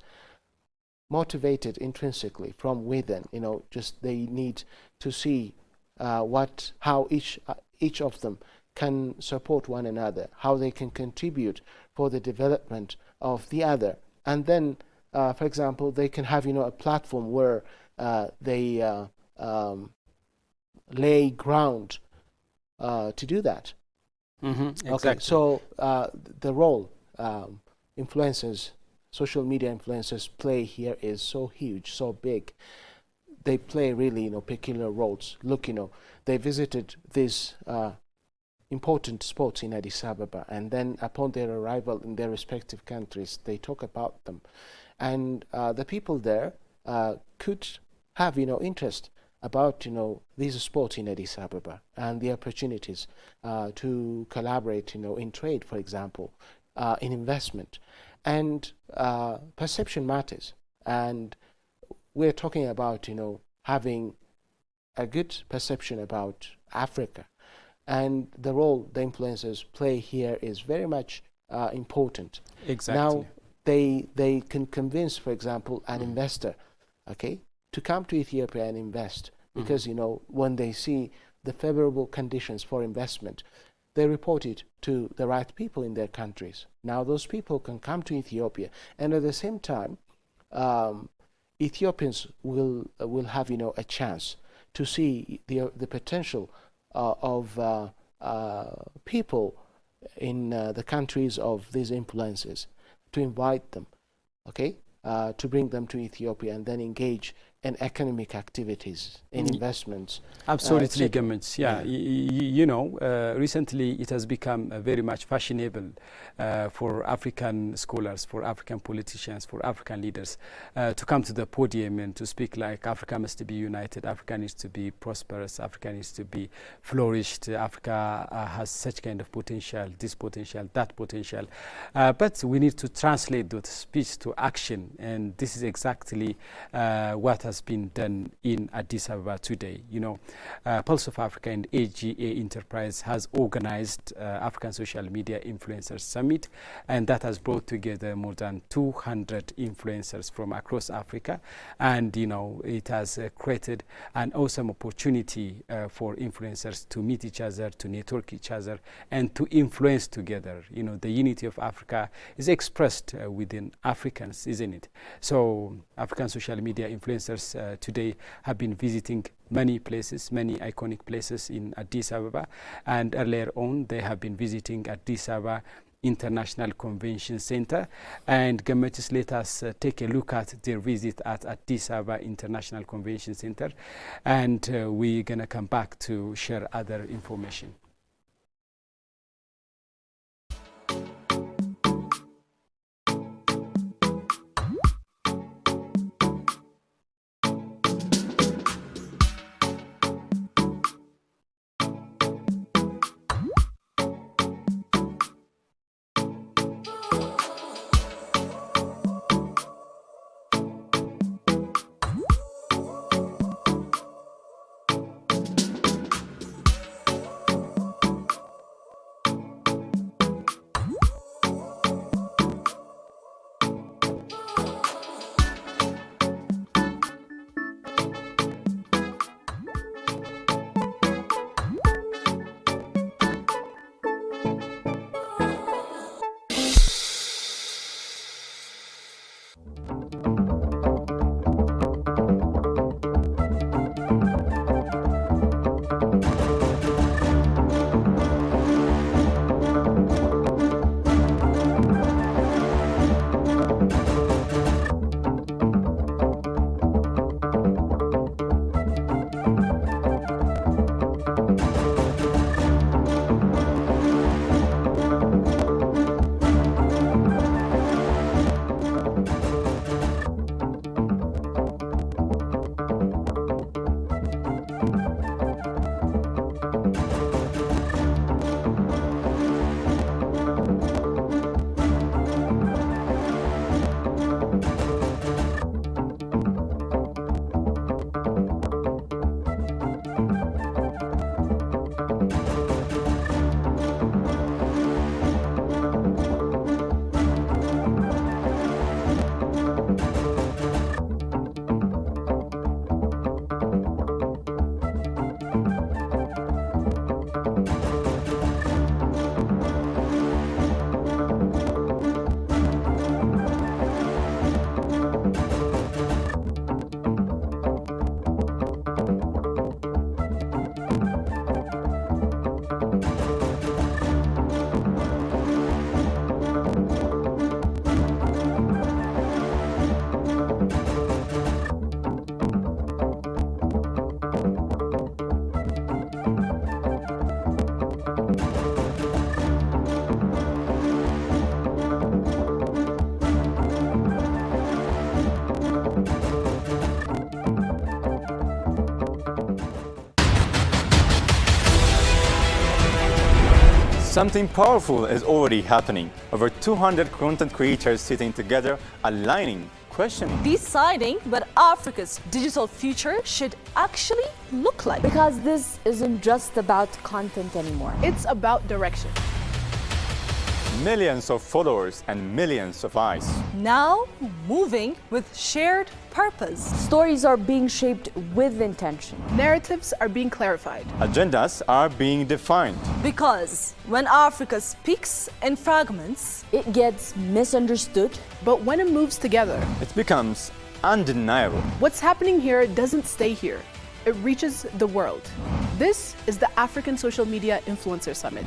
Speaker 2: motivated intrinsically from within. Just they need to see how each of them can support one another, how they can contribute for the development of the other, and then, for example, they can have a platform where they lay ground to do that.
Speaker 1: Exactly.
Speaker 2: Okay, so the role influencers, social media influencers play here is so huge, so big. They play really, peculiar roles. Look, they visited these important spots in Addis Ababa, and then upon their arrival in their respective countries, they talk about them, and the people there could have, interest about, these spots in Addis Ababa and the opportunities to collaborate, in trade, for example, in investment, and perception matters. And we're talking about, having a good perception about Africa, and the role the influencers play here is very much important.
Speaker 1: Exactly.
Speaker 2: Now, they can convince, for example, an investor, to come to Ethiopia and invest, because when they see the favorable conditions for investment, they report it to the right people in their countries. Now those people can come to Ethiopia, and at the same time, Ethiopians will have a chance to see the potential of people in the countries of these influences, to invite them, to bring them to Ethiopia and then engage in economic activities, in investments.
Speaker 1: Absolutely, governments. Yeah, recently it has become very much fashionable for African scholars, for African politicians, for African leaders to come to the podium and to speak like Africa must be united, Africa needs to be prosperous, Africa needs to be flourished, Africa has such kind of potential, this potential, that potential. But we need to translate that speech to action, and this is exactly what has been done in Addis Ababa today. Pulse of Africa and AGA Enterprise has organized African Social Media Influencers Summit, and that has brought together more than 200 influencers from across Africa, and it has created an awesome opportunity for influencers to meet each other, to network each other, and to influence together. The unity of Africa is expressed within Africans, isn't it? So African Social Media Influencers speakers today have been visiting many places, many iconic places in Addis Ababa, and earlier on they have been visiting Addis Ababa International Convention Center. And Gamachis, let us take a look at their visit at Addis Ababa International Convention Center, and we're gonna come back to share other information.
Speaker 3: Something powerful is already happening. Over 200 content creators sitting together, aligning, questioning.
Speaker 4: Deciding what Africa's digital future should actually look like.
Speaker 5: Because this isn't just about content anymore.
Speaker 6: It's about direction.
Speaker 3: Millions of followers and millions of eyes.
Speaker 4: Now moving with shared purpose.
Speaker 5: Stories are being shaped with intention.
Speaker 6: Narratives are being clarified.
Speaker 3: Agendas are being defined.
Speaker 4: Because when Africa speaks in fragments,
Speaker 5: It gets misunderstood.
Speaker 6: But when it moves together,
Speaker 3: It becomes undeniable.
Speaker 6: what's happening here doesn't stay here. It reaches the world. This is the African Social Media Influencer Summit.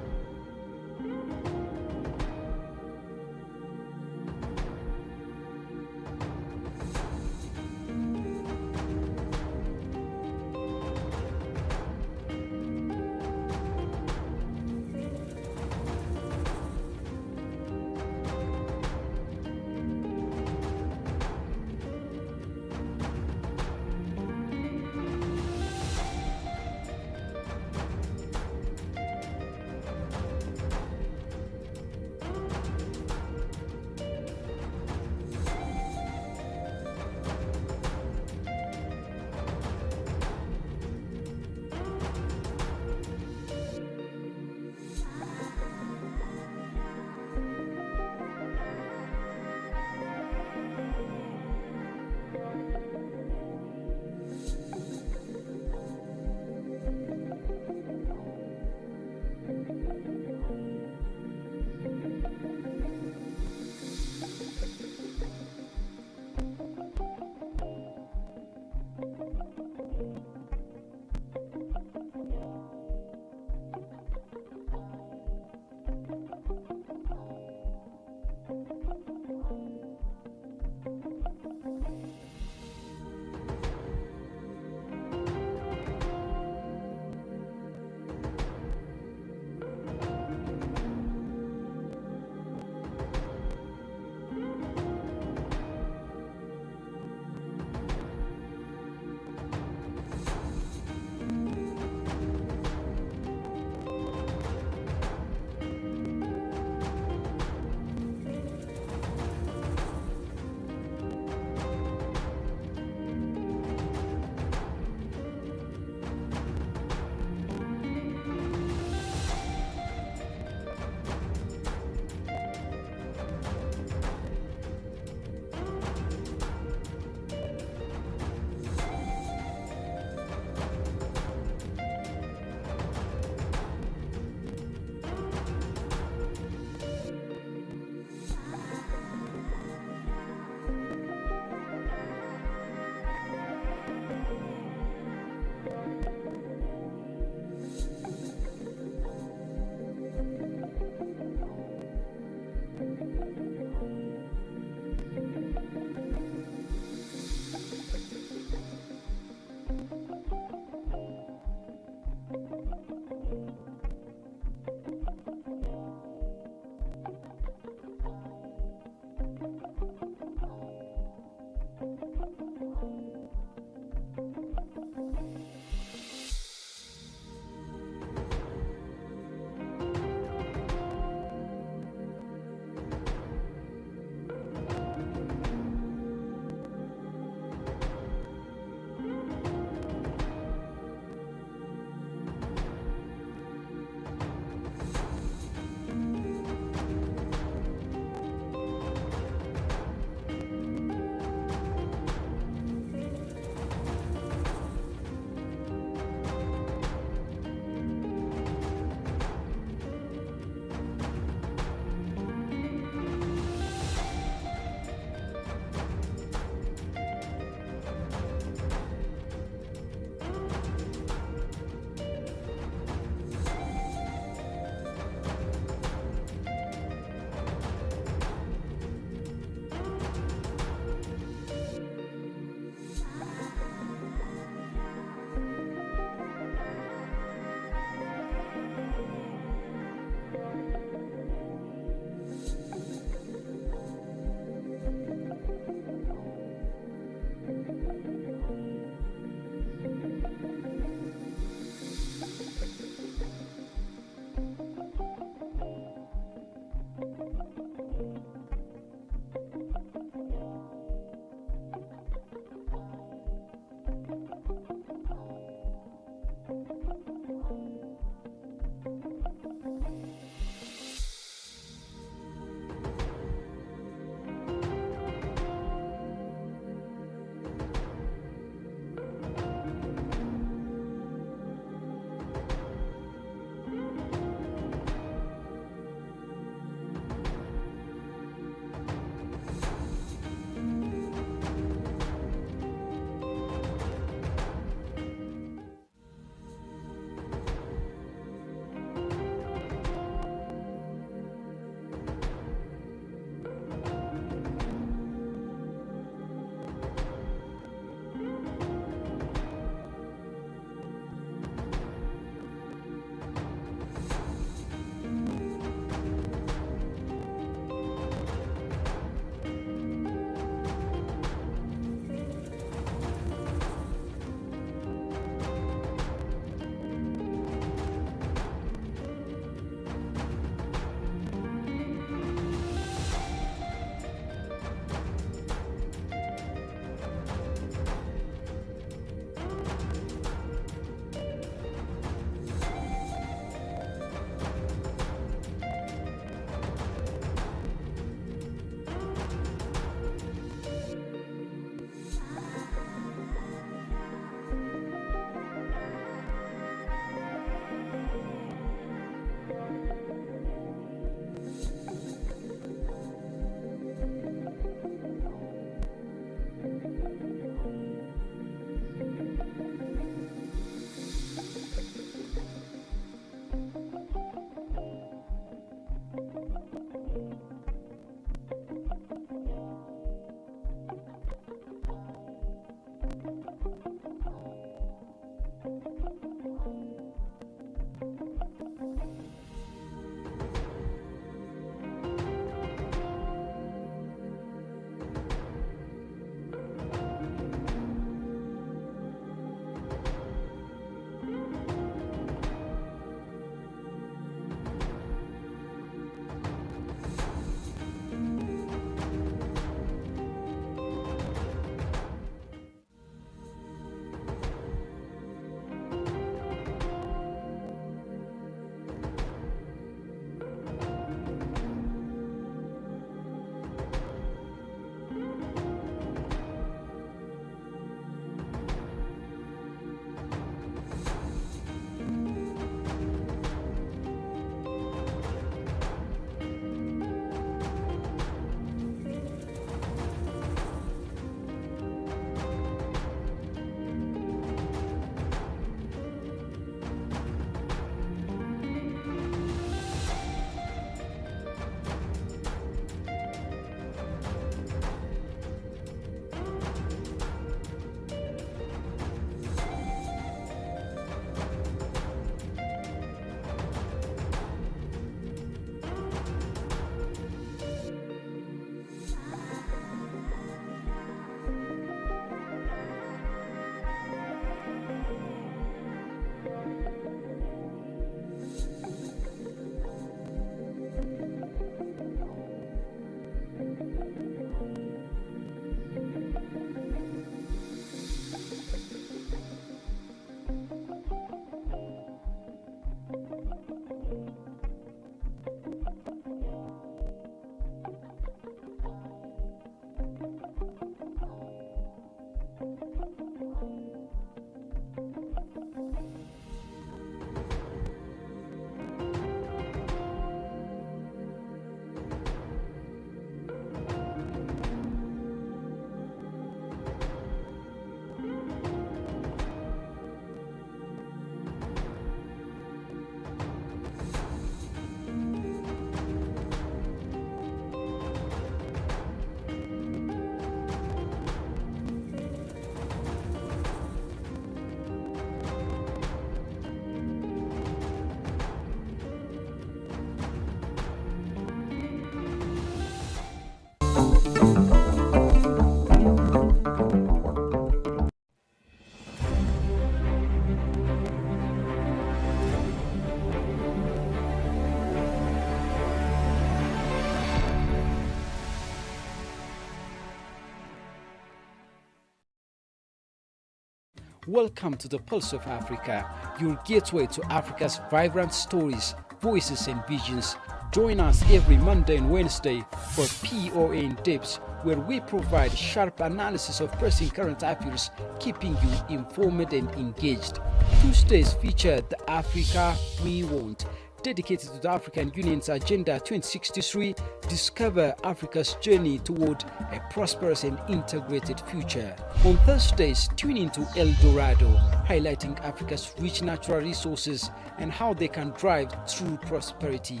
Speaker 1: Welcome to the Pulse of Africa, your gateway to Africa's vibrant stories, voices and visions. Join us every Monday and Wednesday for POA in Depth, where we provide sharp analysis of pressing current affairs, keeping you informed and engaged. Tuesdays feature the Africa We Want, dedicated to the African Union's Agenda 2063, discover Africa's journey toward a prosperous and integrated future. On Thursdays, tune into El Dorado, highlighting Africa's rich natural resources and how they can drive true prosperity.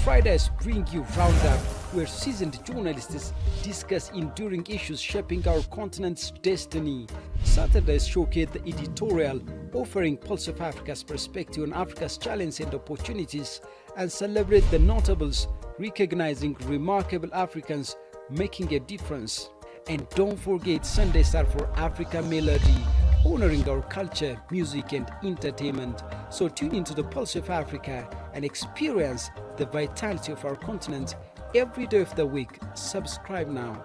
Speaker 1: Fridays bring you Roundup, where seasoned journalists discuss enduring issues shaping our continent's destiny. Saturdays showcase the editorial, offering Pulse of Africa's perspective on Africa's challenges and opportunities, and celebrate the notables, recognizing remarkable Africans making a difference. And don't forget, Sundays are for Africa Melody, honoring our culture, music and entertainment. So tune into the Pulse of Africa and experience the vitality of our continent every day of the week. Subscribe now.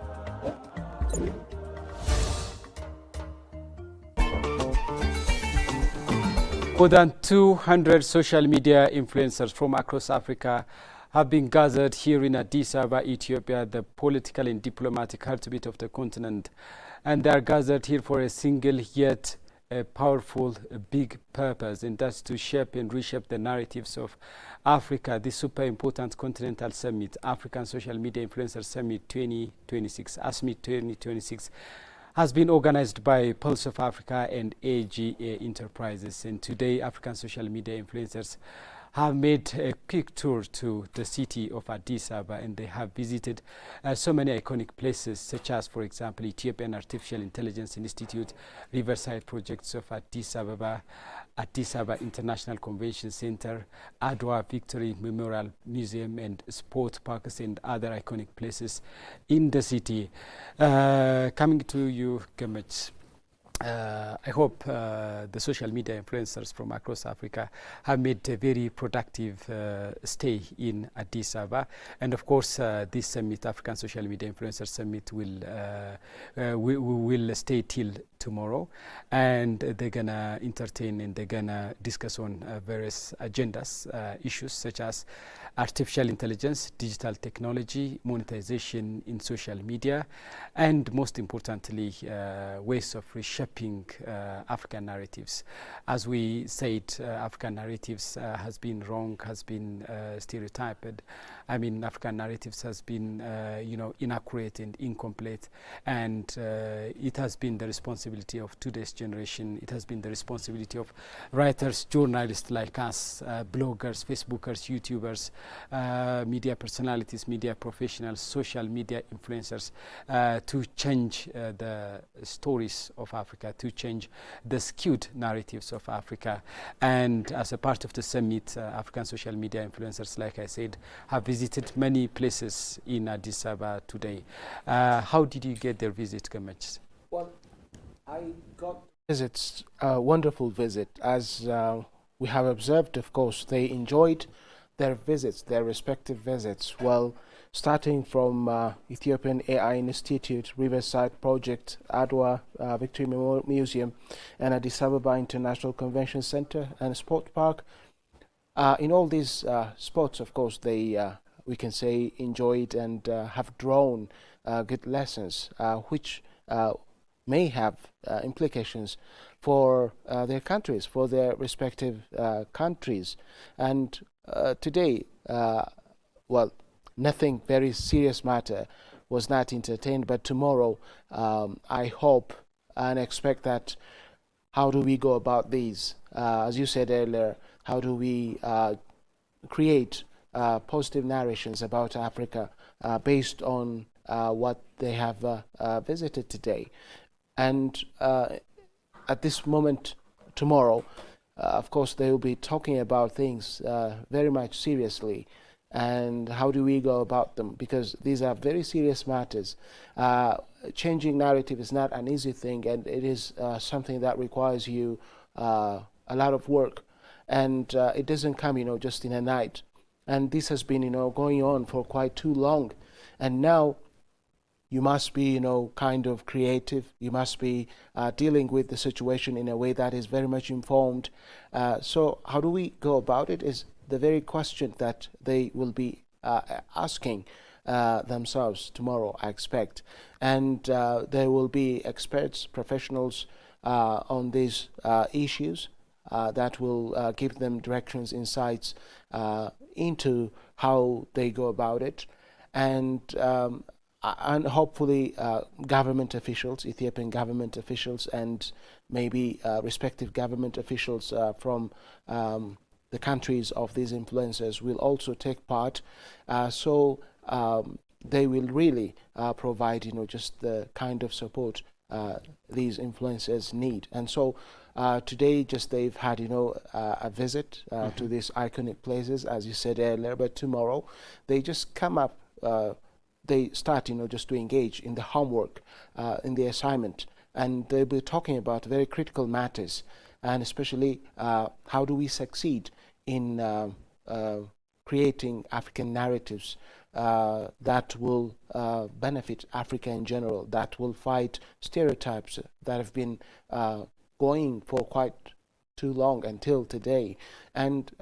Speaker 1: More than 200 social media influencers from across Africa have been gathered here in Addis Ababa, Ethiopia, the political and diplomatic heartbeat of the continent. And they are gathered here for a single yet a powerful, big purpose, and that's to shape and reshape the narratives of Africa. This super important continental summit, African Social Media Influencer Summit 2026, Asmis 2026, has been organized by Pulse of Africa and AGA Enterprises. And today, African social media influencers have made a quick tour to the city of Addis Ababa, and they have visited so many iconic places, such as, for example, Ethiopian Artificial Intelligence Institute, Riverside Projects of Addis Ababa, Addis Ababa International Convention Center, Adwa Victory Memorial Museum, and sport parks and other iconic places in the city. Coming to you, Gamach. I hope the social media influencers from across Africa have made a very productive stay in Addis Ababa, and of course this summit, African Social Media Influencers Summit, will stay till tomorrow, and they're gonna entertain and they're gonna discuss on various agendas, issues such as artificial intelligence, digital technology, monetization in social media, and most importantly, ways of reshaping African narratives. As we said, African narratives has been wrong, has been stereotyped. I mean, African narratives has been, inaccurate and incomplete, and it has been the responsibility of today's generation. It has been the responsibility of writers, journalists like us, bloggers, Facebookers, YouTubers, media personalities, media professionals, social media influencers, to change the stories of Africa, to change the skewed narratives of Africa. And as a part of the summit, African social media influencers, like I said, have visited many places in Addis Ababa today. How did you get their visit, Gamach?
Speaker 2: Well, I got visits, a wonderful visit. As we have observed, of course, they enjoyed their visits, their respective visits. Well, starting from Ethiopian AI Institute, Riverside Project, Adwa Victory Memorial Museum, and Addis Ababa International Convention Center and Sport Park. In all these sports, of course, they, we can say, enjoyed and have drawn good lessons, which may have implications for their countries, for their respective countries. And today, well, nothing very serious matter was not entertained, but tomorrow I hope and expect that how do we go about these? As you said earlier, how do we create positive narrations about Africa based on what they have visited today? And at this moment tomorrow, of course, they will be talking about things very much seriously. And how do we go about them? Because these are very serious matters. Changing narrative is not an easy thing, and it is something that requires you a lot of work. And it doesn't come, just in a night. And this has been, going on for quite too long. And now You must be, kind of creative. You must be dealing with the situation in a way that is very much informed. So how do we go about it is the very question that they will be asking themselves tomorrow, I expect. And there will be experts, professionals on these issues that will give them directions, insights into how they go about it. And hopefully government officials, Ethiopian government officials, and maybe respective government officials from the countries of these influencers will also take part. So they will really provide, just the kind of support these influencers need. And so today, just they've had, a visit to these iconic places, as you said earlier. But tomorrow, they just come up. They start, just to engage in the homework, in the assignment, and they'll be talking about very critical matters, and especially how do we succeed in creating African narratives that will benefit Africa in general, that will fight stereotypes that have been going for quite too long until today. And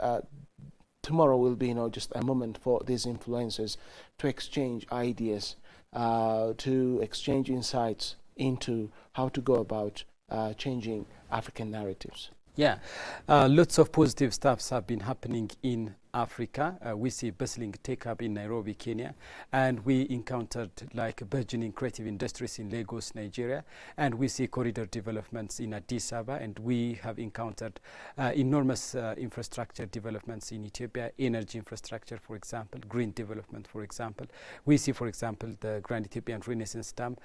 Speaker 2: tomorrow will be, just a moment for these influencers to exchange ideas, to exchange insights into how to go about changing African narratives.
Speaker 1: Yeah, lots of positive stuffs have been happening in Africa. We see bustling take-up in Nairobi, Kenya, and we encountered like burgeoning creative industries in Lagos, Nigeria, and we see corridor developments in Addis Ababa, and we have encountered enormous infrastructure developments in Ethiopia, energy infrastructure, for example, green development, for example. We see, for example, the Grand Ethiopian Renaissance Dam.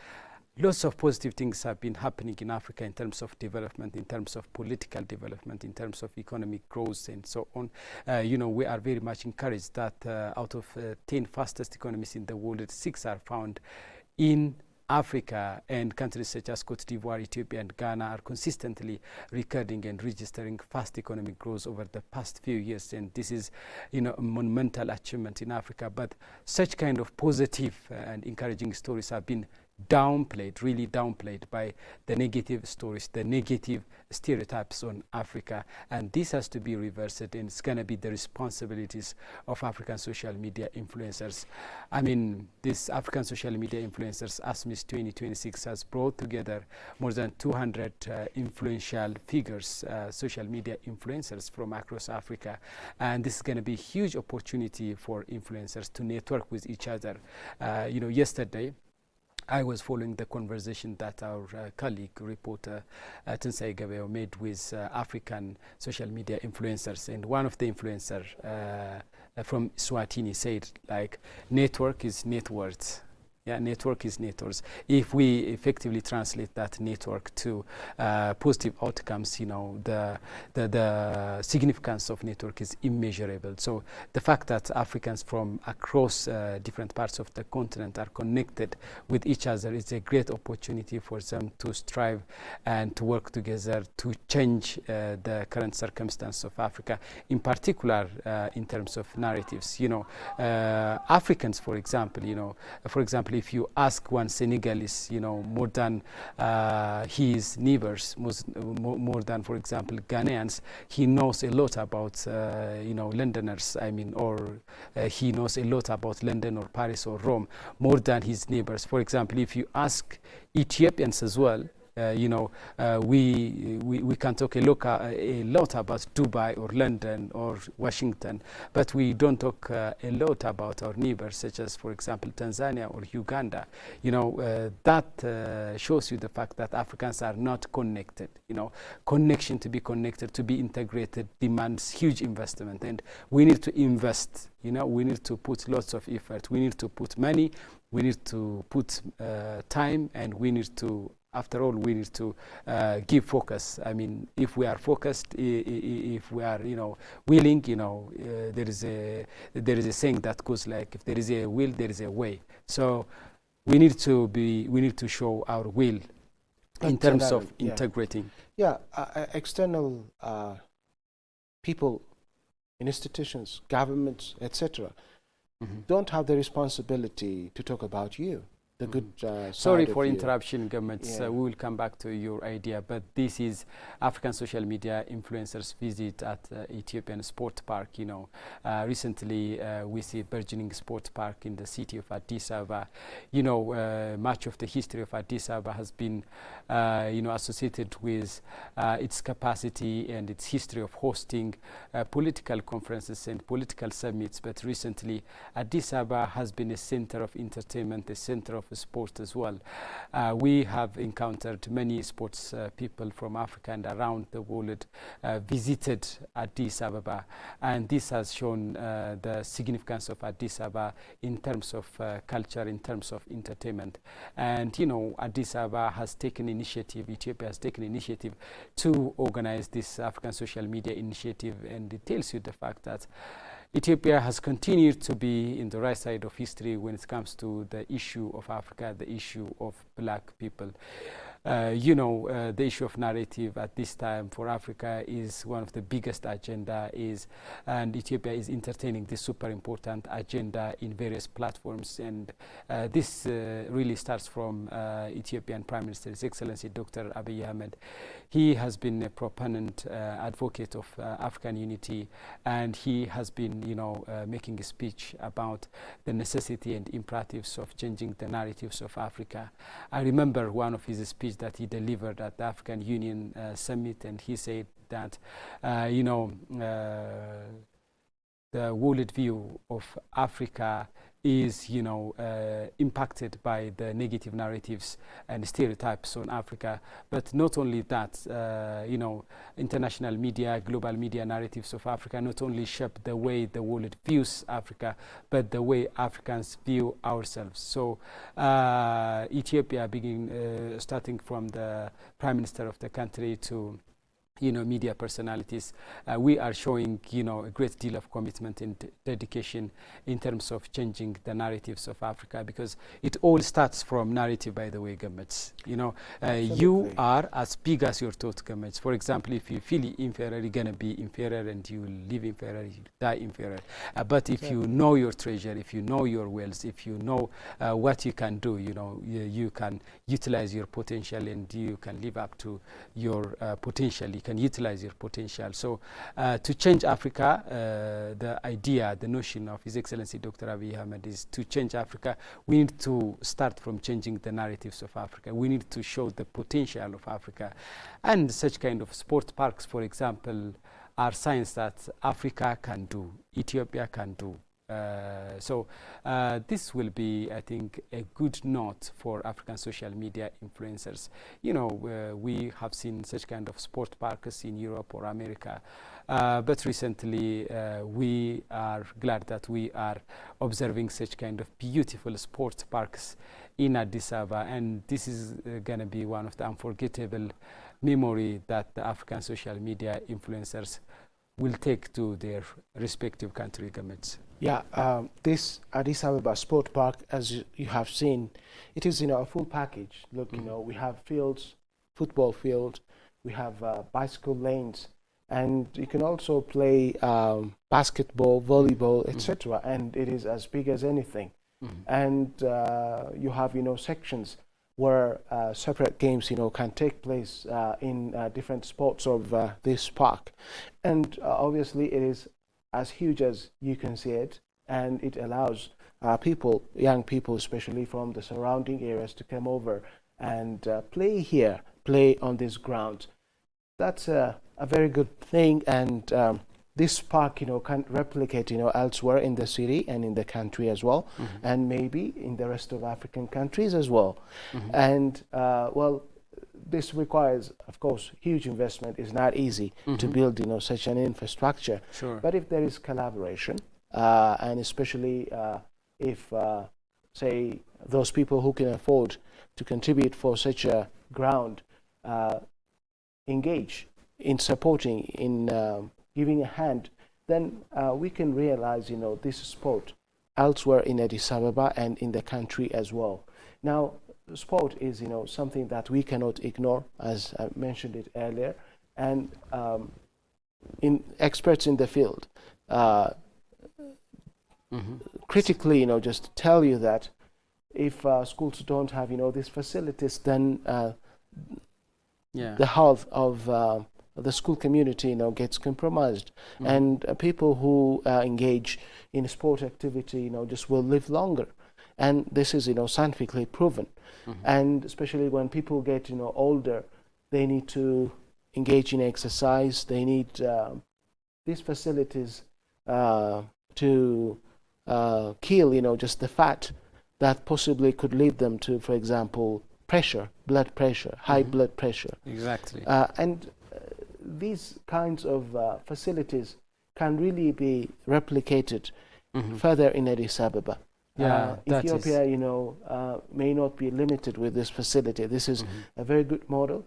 Speaker 1: Lots of positive things have been happening in Africa in terms of development, in terms of political development, in terms of economic growth, and so on. We are very much encouraged that out of 10 fastest economies in the world, 6 are found in Africa, and countries such as Cote d'Ivoire, Ethiopia, and Ghana are consistently recording and registering fast economic growth over the past few years. And this is, a monumental achievement in Africa. But such kind of positive and encouraging stories have been downplayed, really downplayed by the negative stories, the negative stereotypes on Africa, and this has to be reversed, and it's going to be the responsibilities of African social media influencers. I mean, this African social media influencers, Asmis 2026, has brought together more than 200 influential figures, social media influencers from across Africa, and this is going to be a huge opportunity for influencers to network with each other. Yesterday, I was following the conversation that our colleague, reporter Tinsai Gabeo, made with African social media influencers, and one of the influencers from Swatini said, like, network is net worth. Yeah, network is networks. If we effectively translate that network to positive outcomes, the significance of network is immeasurable. So the fact that Africans from across different parts of the continent are connected with each other is a great opportunity for them to strive and to work together to change the current circumstance of Africa, in particular in terms of narratives. Africans, for example, if you ask one Senegalese, more than his neighbors, more than, for example, Ghanaians, he knows a lot about, Londoners, or he knows a lot about London or Paris or Rome, more than his neighbors. For example, if you ask Ethiopians as well, we can talk a lot about Dubai or London or Washington, but we don't talk a lot about our neighbors, such as, for example, Tanzania or Uganda. That shows you the fact that Africans are not connected. Connection, to be connected, to be integrated, demands huge investment, and we need to invest. We need to put lots of effort. We need to put money. We need to put time, and we need to. After all, we need to give focus. I mean, if we are focused, if we are, willing, there is a saying that goes like, if there is a will, there is a way. So we need to show our will in terms of integrating.
Speaker 2: Yeah, external people, institutions, governments, etc., don't have the responsibility to talk about you. the good side
Speaker 1: Sorry
Speaker 2: of
Speaker 1: for
Speaker 2: you.
Speaker 1: interruption, Government.
Speaker 2: Yeah.
Speaker 1: We will come back to your idea, but this is African social media influencers visit at Ethiopian sport park. You know, recently we see burgeoning sport park in the city of Addis Ababa. You know, much of the history of Addis Ababa has been, you know, associated with its capacity and its history of hosting political conferences and political summits. But recently, Addis Ababa has been a center of entertainment, a center of sport as well. We have encountered many sports people from Africa and around the world visited Addis Ababa, and this has shown the significance of Addis Ababa in terms of culture, in terms of entertainment. And you know, Addis Ababa has taken initiative, Ethiopia has taken initiative to organize this African social media initiative, and it tells you the fact that Ethiopia has continued to be in the right side of history when it comes to the issue of Africa, the issue of black people. You know, the issue of narrative at this time for Africa is one of the biggest agenda and Ethiopia is entertaining this super important agenda in various platforms. And this really starts from Ethiopian Prime Minister, His Excellency Dr. Abiy Ahmed. He has been a proponent, advocate of African unity, and he has been, you know, making a speech about the necessity and imperatives of changing the narratives of Africa. I remember one of his speeches that he delivered at the African Union Summit, and he said that, you know, the world view of Africa is, you know, impacted by the negative narratives and stereotypes on Africa. But not only that, you know, international media, global media narratives of Africa not only shape the way the world views Africa, but the way Africans view ourselves. So Ethiopia, starting from the Prime Minister of the country to, you know, media personalities, we are showing, you know, a great deal of commitment and dedication in terms of changing the narratives of Africa, because it all starts from narrative, by the way, governments. You know, you are as big as your thought, governments. For example, if you feel inferior, you're going to be inferior and you live inferior, you die inferior. But if you know your treasure, if you know your wealth, if you know what you can do, you know, you can utilize your potential and you can live up to your potential. You can utilize your potential. So to change Africa, the idea, the notion of His Excellency Dr. Abiy Ahmed is to change Africa. We need to start from changing the narratives of Africa. We need to show the potential of Africa. And such kind of sport parks, for example, are signs that Africa can do, Ethiopia can do. So this will be, I think, a good note for African social media influencers. You know, we have seen such kind of sport parks in Europe or America, but recently we are glad that we are observing such kind of beautiful sport parks in Addis Ababa, and this is going to be one of the unforgettable memory that the African social media influencers will take to their respective country governments.
Speaker 2: Yeah, this Addis Ababa Sport Park, as you have seen, it is, you know, a full package. Look, you know, we have fields, football field, we have bicycle lanes, and you can also play basketball, volleyball, etc. And it is as big as anything. And you have, you know, sections where separate games, you know, can take place in different spots of this park. And obviously it is as huge as you can see it, and it allows people, young people especially from the surrounding areas, to come over and play here, play on this ground. That's a very good thing, and this park, you know, can replicate, you know, elsewhere in the city and in the country as well, and maybe in the rest of African countries as well. And well, this requires, of course, huge investment. It's not easy to build, you know, such an infrastructure.
Speaker 1: Sure.
Speaker 2: But if there is collaboration, and especially if, say, those people who can afford to contribute for such a ground engage in supporting, in giving a hand, then we can realize, you know, this sport elsewhere in Addis Ababa and in the country as well. Now, sport is, you know, something that we cannot ignore, as I mentioned it earlier, and in experts in the field critically, you know, just tell you that if schools don't have, these facilities, then
Speaker 1: Yeah.
Speaker 2: the health of the school community, gets compromised, and people who engage in sport activity, just will live longer, and this is, scientifically proven. And especially when people get, older, they need to engage in exercise. They need these facilities to kill, just the fat that possibly could lead them to, for example, blood pressure, high blood pressure.
Speaker 1: Exactly.
Speaker 2: And these kinds of facilities can really be replicated further in Addis Ababa.
Speaker 1: Yeah, that
Speaker 2: Ethiopia, may not be limited with this facility. This is a very good model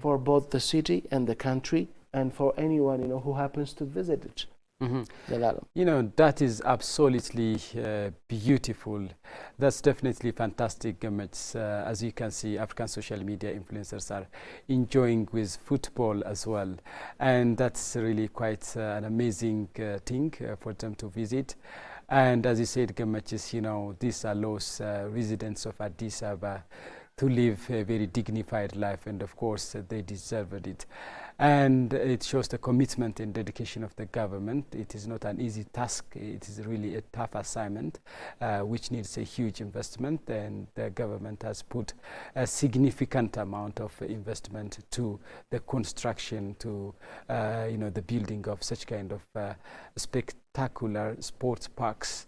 Speaker 2: for both the city and the country, and for anyone, who happens to visit it.
Speaker 1: That is absolutely beautiful. That's definitely fantastic. As you can see, African social media influencers are enjoying with football as well, and that's really quite an amazing thing for them to visit. And as you said, Gamachis, this allows residents of Addis Ababa to live a very dignified life, and of course they deserved it. And it shows the commitment and dedication of the government. It is not an easy task. It is really a tough assignment, which needs a huge investment, and the government has put a significant amount of investment to the construction, to the building of such kind of spectacular sports parks.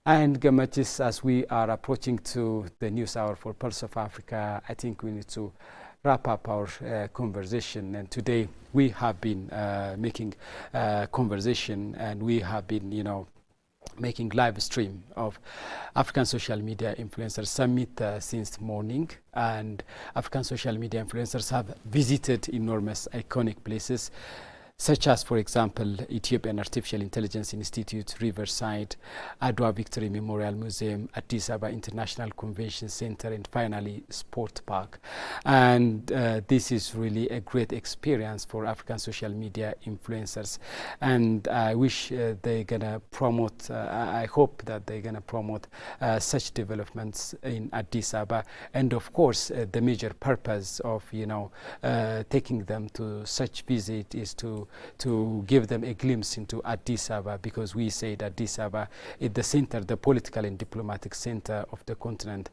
Speaker 1: And Gamachis, as we are approaching to the news hour for Pulse of Africa, I think we need to wrap up our conversation. And today we have been making conversation, and we have been, making live stream of African Social Media Influencers Summit since morning. And African social media influencers have visited enormous iconic places, such as, for example, Ethiopian Artificial Intelligence Institute, Riverside, Adwa Victory Memorial Museum, Addis Ababa International Convention Center, and finally Sport Park. And this is really a great experience for African social media influencers. And I wish they're gonna promote, I hope that they're gonna promote such developments in Addis Ababa. And of course, the major purpose of, taking them to such visit is to give them a glimpse into Addis Ababa, because we say that Addis Ababa is the center, the political and diplomatic center of the continent.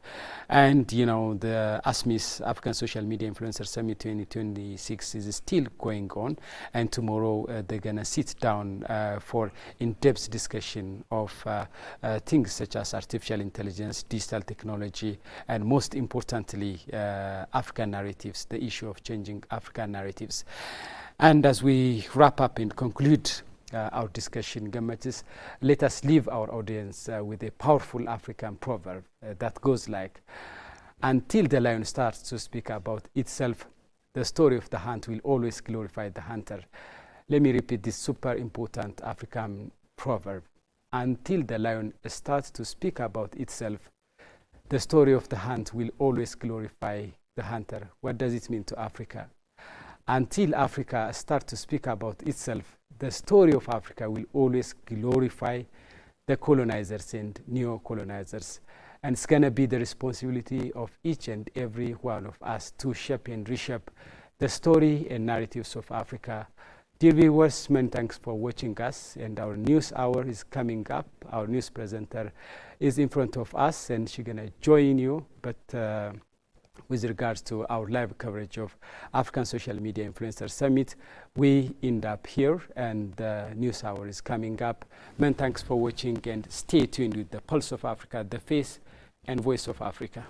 Speaker 1: And the Asmis African Social Media Influencer Summit 2026 is still going on, and tomorrow they're gonna sit down for in-depth discussion of things such as artificial intelligence, digital technology, and most importantly, African narratives, the issue of changing African narratives. And as we wrap up and conclude our discussion, Gamachis, let us leave our audience with a powerful African proverb that goes like, until the lion starts to speak about itself, the story of the hunt will always glorify the hunter. Let me repeat this super important African proverb. Until the lion starts to speak about itself, the story of the hunt will always glorify the hunter. What does it mean to Africa? Until Africa starts to speak about itself, the story of Africa will always glorify the colonizers and neo-colonizers. And it's going to be the responsibility of each and every one of us to shape and reshape the story and narratives of Africa. Dear viewers, many thanks for watching us, and our news hour is coming up. Our news presenter is in front of us, and she's going to join you. But with regards to our live coverage of African Social Media Influencer Summit, we end up here, and the news hour is coming up. Many thanks for watching, and stay tuned with the Pulse of Africa, the face and voice of Africa.